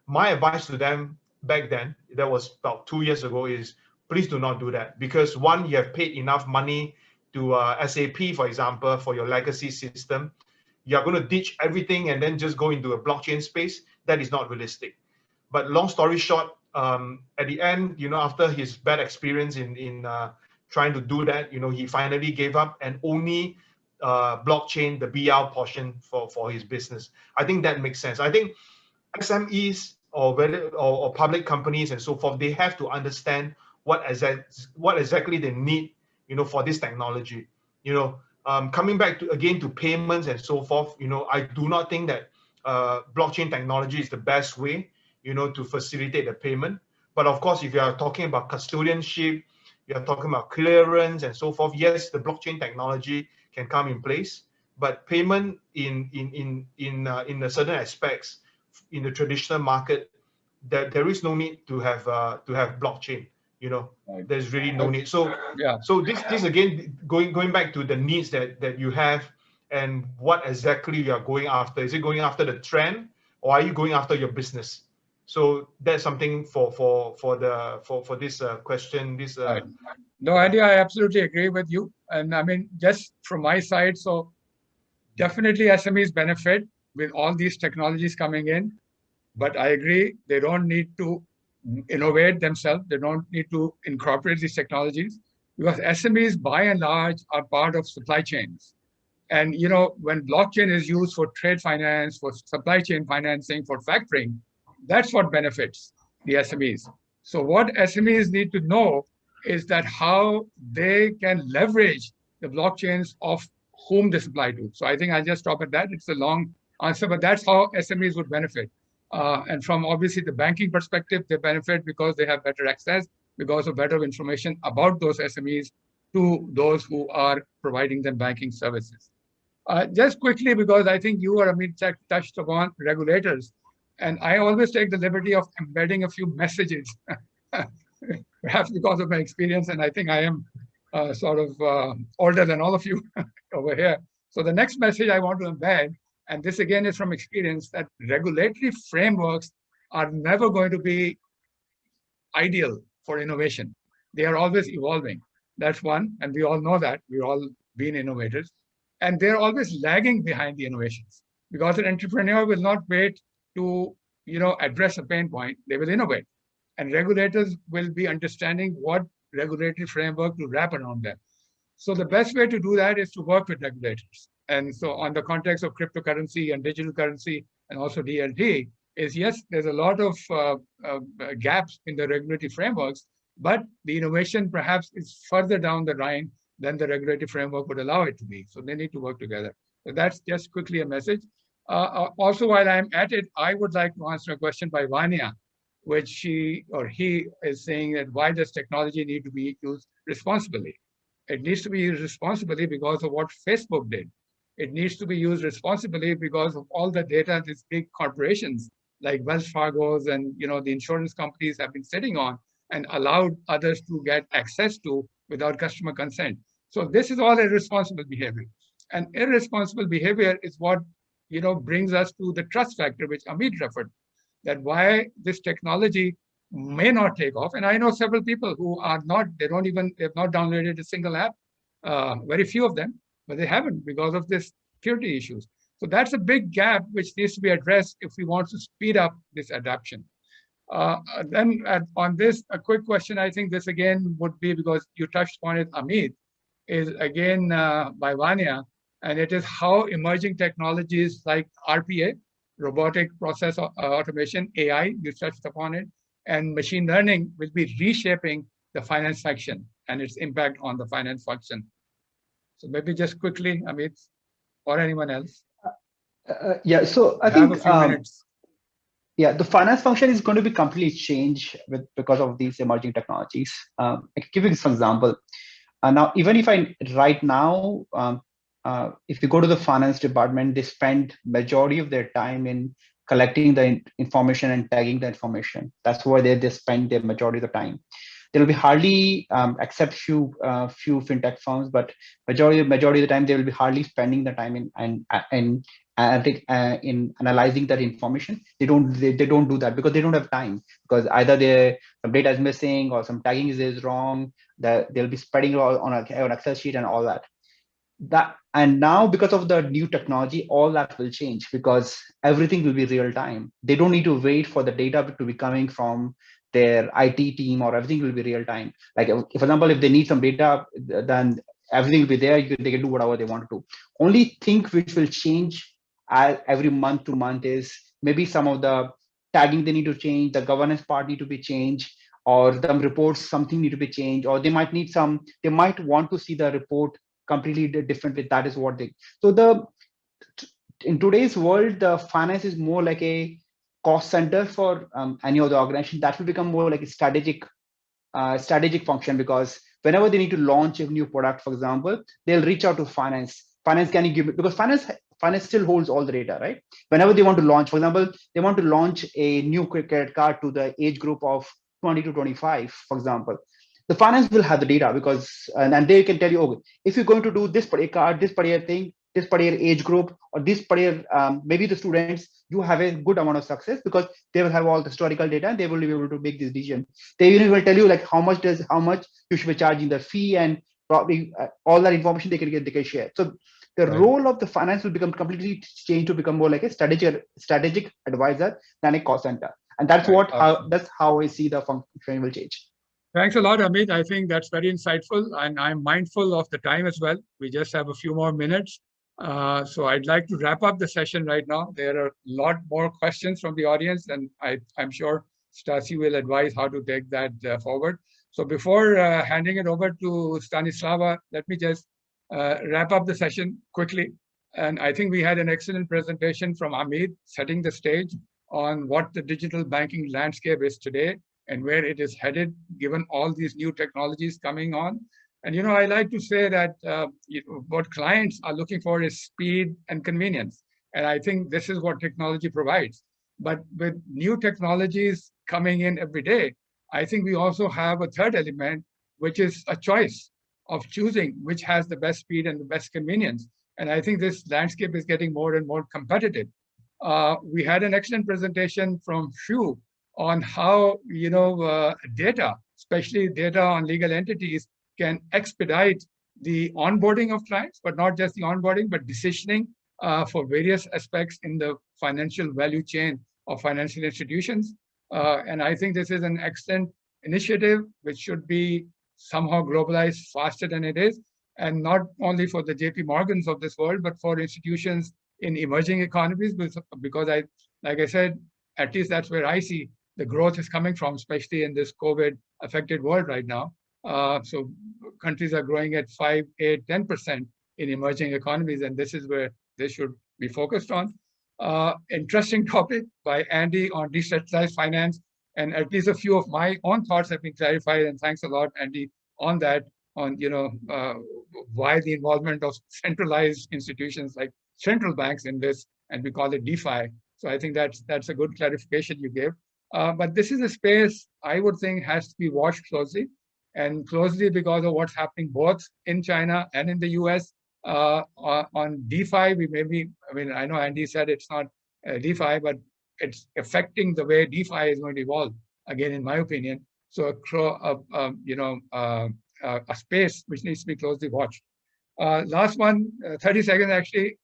My advice to them back then, that was about 2 years ago, is please do not do that, because one, you have paid enough money to SAP, for example, for your legacy system. You're going to ditch everything and then just go into a blockchain space. That is not realistic. But long story short, at the end, after his bad experience in trying to do that, he finally gave up and only blockchain the BL portion for his business. I think that makes sense. I think SMEs or public companies and so forth, they have to understand what exactly they need, for this technology. Coming back to payments and so forth, I do not think that blockchain technology is the best way, to facilitate the payment. But of course, if you are talking about custodianship, you are talking about clearance and so forth, yes, the blockchain technology can come in place. But payment in the certain aspects in the traditional market, there is no need to have blockchain. Right. There's really no need. So yeah. So this again, going back to the needs that you have and what exactly you are going after. Is it going after the trend, or are you going after your business? So that's something for this question. Right. No, Andy, I absolutely agree with you. And I mean, just from my side, so definitely SMEs benefit with all these technologies coming in. But I agree, they don't need to innovate themselves. They don't need to incorporate these technologies, because SMEs by and large are part of supply chains. And when blockchain is used for trade finance, for supply chain financing, for factoring, that's what benefits the SMEs. So what SMEs need to know is that how they can leverage the blockchains of whom they supply to. So I think I'll just stop at that. It's a long answer, but that's how SMEs would benefit. And from obviously the banking perspective, they benefit because they have better access, because of better information about those SMEs to those who are providing them banking services. Just quickly, because I think you or Amit touched upon regulators, and I always take the liberty of embedding a few messages, perhaps because of my experience, and I think I am sort of older than all of you over here. So the next message I want to embed, and this again is from experience, that regulatory frameworks are never going to be ideal for innovation. They are always evolving. That's one, and we all know that. We've all been innovators. And they're always lagging behind the innovations, because an entrepreneur will not wait to address a pain point. They will innovate. And regulators will be understanding what regulatory framework to wrap around them. So the best way to do that is to work with regulators. And so on the context of cryptocurrency and digital currency and also DLT is, yes, there's a lot of gaps in the regulatory frameworks, but the innovation perhaps is further down the line than the regulatory framework would allow it to be. So they need to work together. So that's just quickly a message. Also, while I'm at it, I would like to answer a question by Vanya, which she or he is saying that why does technology need to be used responsibly? It needs to be used responsibly because of what Facebook did. It needs to be used responsibly because of all the data these big corporations like Wells Fargo's and the insurance companies have been sitting on and allowed others to get access to without customer consent. So this is all irresponsible behavior. And irresponsible behavior is what brings us to the trust factor, which Amit referred, that why this technology may not take off. And I know several people who are not, they've not downloaded a single app, very few of them, but they haven't because of this security issues. So that's a big gap which needs to be addressed if we want to speed up this adoption. Then on this, a quick question, I think this again would be, because you touched on it, Amit, is again by Vanya, and it is how emerging technologies like RPA, robotic process automation, AI, you touched upon it, and machine learning will be reshaping the finance function and its impact on the finance function. So maybe just quickly, Amit, or anyone else. Yeah, so I think a few minutes. Yeah, the finance function is going to be completely changed because of these emerging technologies. I can give you some example. Now, even if right now, if you go to the finance department, they spend majority of their time in collecting the information and tagging the information. That's where they spend the majority of the time. There will be hardly, except few fintech firms, but majority of the time they will be hardly spending the time in analyzing that information. They don't do that because they don't have time, because either some data is missing or some tagging is wrong. That they'll be spreading it all on an Excel sheet and all that. And now, because of the new technology, all that will change, because everything will be real time. They don't need to wait for the data to be coming from their IT team, or everything will be real time. Like, for example, if they need some data, then everything will be there. They can do whatever they want to do. Only thing which will change every month to month is maybe some of the tagging they need to change, the governance part need to be changed, or some reports, something need to be changed, or they might want to see the report completely differently. That is what in today's world, the finance is more like a cost center for any of the organization. That will become more like a strategic function, because whenever they need to launch a new product, for example, they'll reach out to finance. Finance can give it, because finance still holds all the data, right? Whenever they want to launch, for example, they want to launch a new credit card to the age group of 20 to 25, for example. The finance will have the data, because and they can tell you, okay, if you're going to do this particular card, this particular thing, this particular age group, or this particular maybe the students, you have a good amount of success, because they will have all the historical data and they will be able to make this decision. They even will tell you like how much you should be charging the fee, and probably all that information they can share. So the role of the finance will become completely changed to become more like a strategic advisor than a cost center. And that's that's how I see the function will change. Thanks a lot, Amit. I think that's very insightful, and I'm mindful of the time as well. We just have a few more minutes. So I'd like to wrap up the session right now. There are a lot more questions from the audience, and I'm sure Stasi will advise how to take that forward. So before handing it over to Stanislava, let me just wrap up the session quickly. And I think we had an excellent presentation from Amit, setting the stage on what the digital banking landscape is today and where it is headed, given all these new technologies coming on. And, I like to say that what clients are looking for is speed and convenience. And I think this is what technology provides. But with new technologies coming in every day, I think we also have a third element, which is a choice of choosing which has the best speed and the best convenience. And I think this landscape is getting more and more competitive. We had an excellent presentation from Shu on how, data, especially data on legal entities, can expedite the onboarding of clients, but not just the onboarding, but decisioning for various aspects in the financial value chain of financial institutions. And I think this is an excellent initiative, which should be somehow globalized faster than it is, and not only for the JP Morgans of this world, but for institutions in emerging economies, because like I said, at least that's where I see the growth is coming from, especially in this COVID-affected world right now. So countries are growing at 5, 8, 10% in emerging economies, and this is where they should be focused on. Interesting topic by Andy on decentralized finance, and at least a few of my own thoughts have been clarified, and thanks a lot, Andy, on that, on why the involvement of centralized institutions like central banks in this, and we call it DeFi. So I think that's a good clarification you gave. But this is a space I would think has to be watched closely, and closely because of what's happening both in China and in the US. On DeFi, I know Andy said it's not DeFi, but it's affecting the way DeFi is going to evolve, again, in my opinion. So a space which needs to be closely watched. Last one, 30 seconds actually,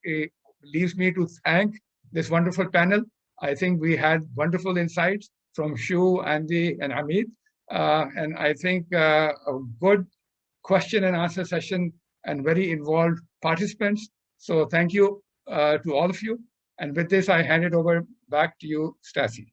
leaves me to thank this wonderful panel. I think we had wonderful insights from Shu, Andy, and Amit. And I think a good question and answer session and very involved participants. So thank you to all of you. And with this, I hand it over back to you, Stasi.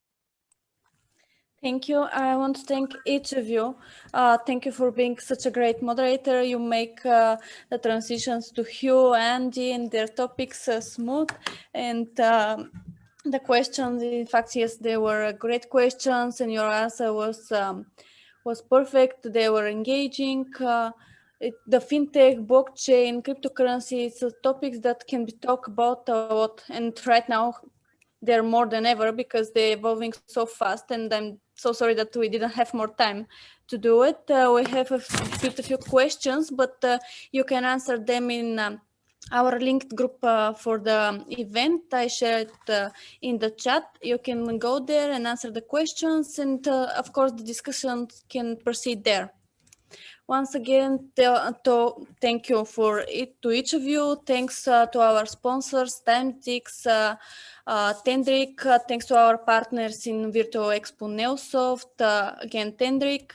Thank you. I want to thank each of you. Thank you for being such a great moderator. You make the transitions to Hugh, Andy, and their topics smooth. And the questions, in fact, yes, they were great questions, and your answer was perfect. They were engaging. The fintech, blockchain, cryptocurrency, it's topics that can be talked about a lot. And right now, there more than ever because they're evolving so fast, and I'm so sorry that we didn't have more time to do it. We have a few questions, but you can answer them in our linked group for the event. I shared in the chat. You can go there and answer the questions, and of course the discussions can proceed there. Once again, thank you to each of you. Thanks to our sponsors, Timeticks, Tendrik. Thanks to our partners in Virtual Expo Neosoft, again Tendrik,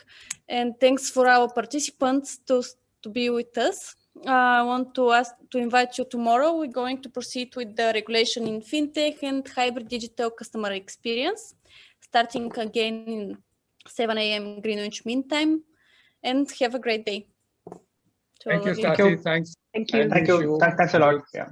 and thanks for our participants to be with us. I want to invite you tomorrow. We're going to proceed with the regulation in fintech and hybrid digital customer experience, starting again in 7 a.m. Greenwich Mean Time. And have a great day. Thank you, Thank Stasi. you. Thanks. Thank you. And Thank wish you. Thanks a lot. Yeah.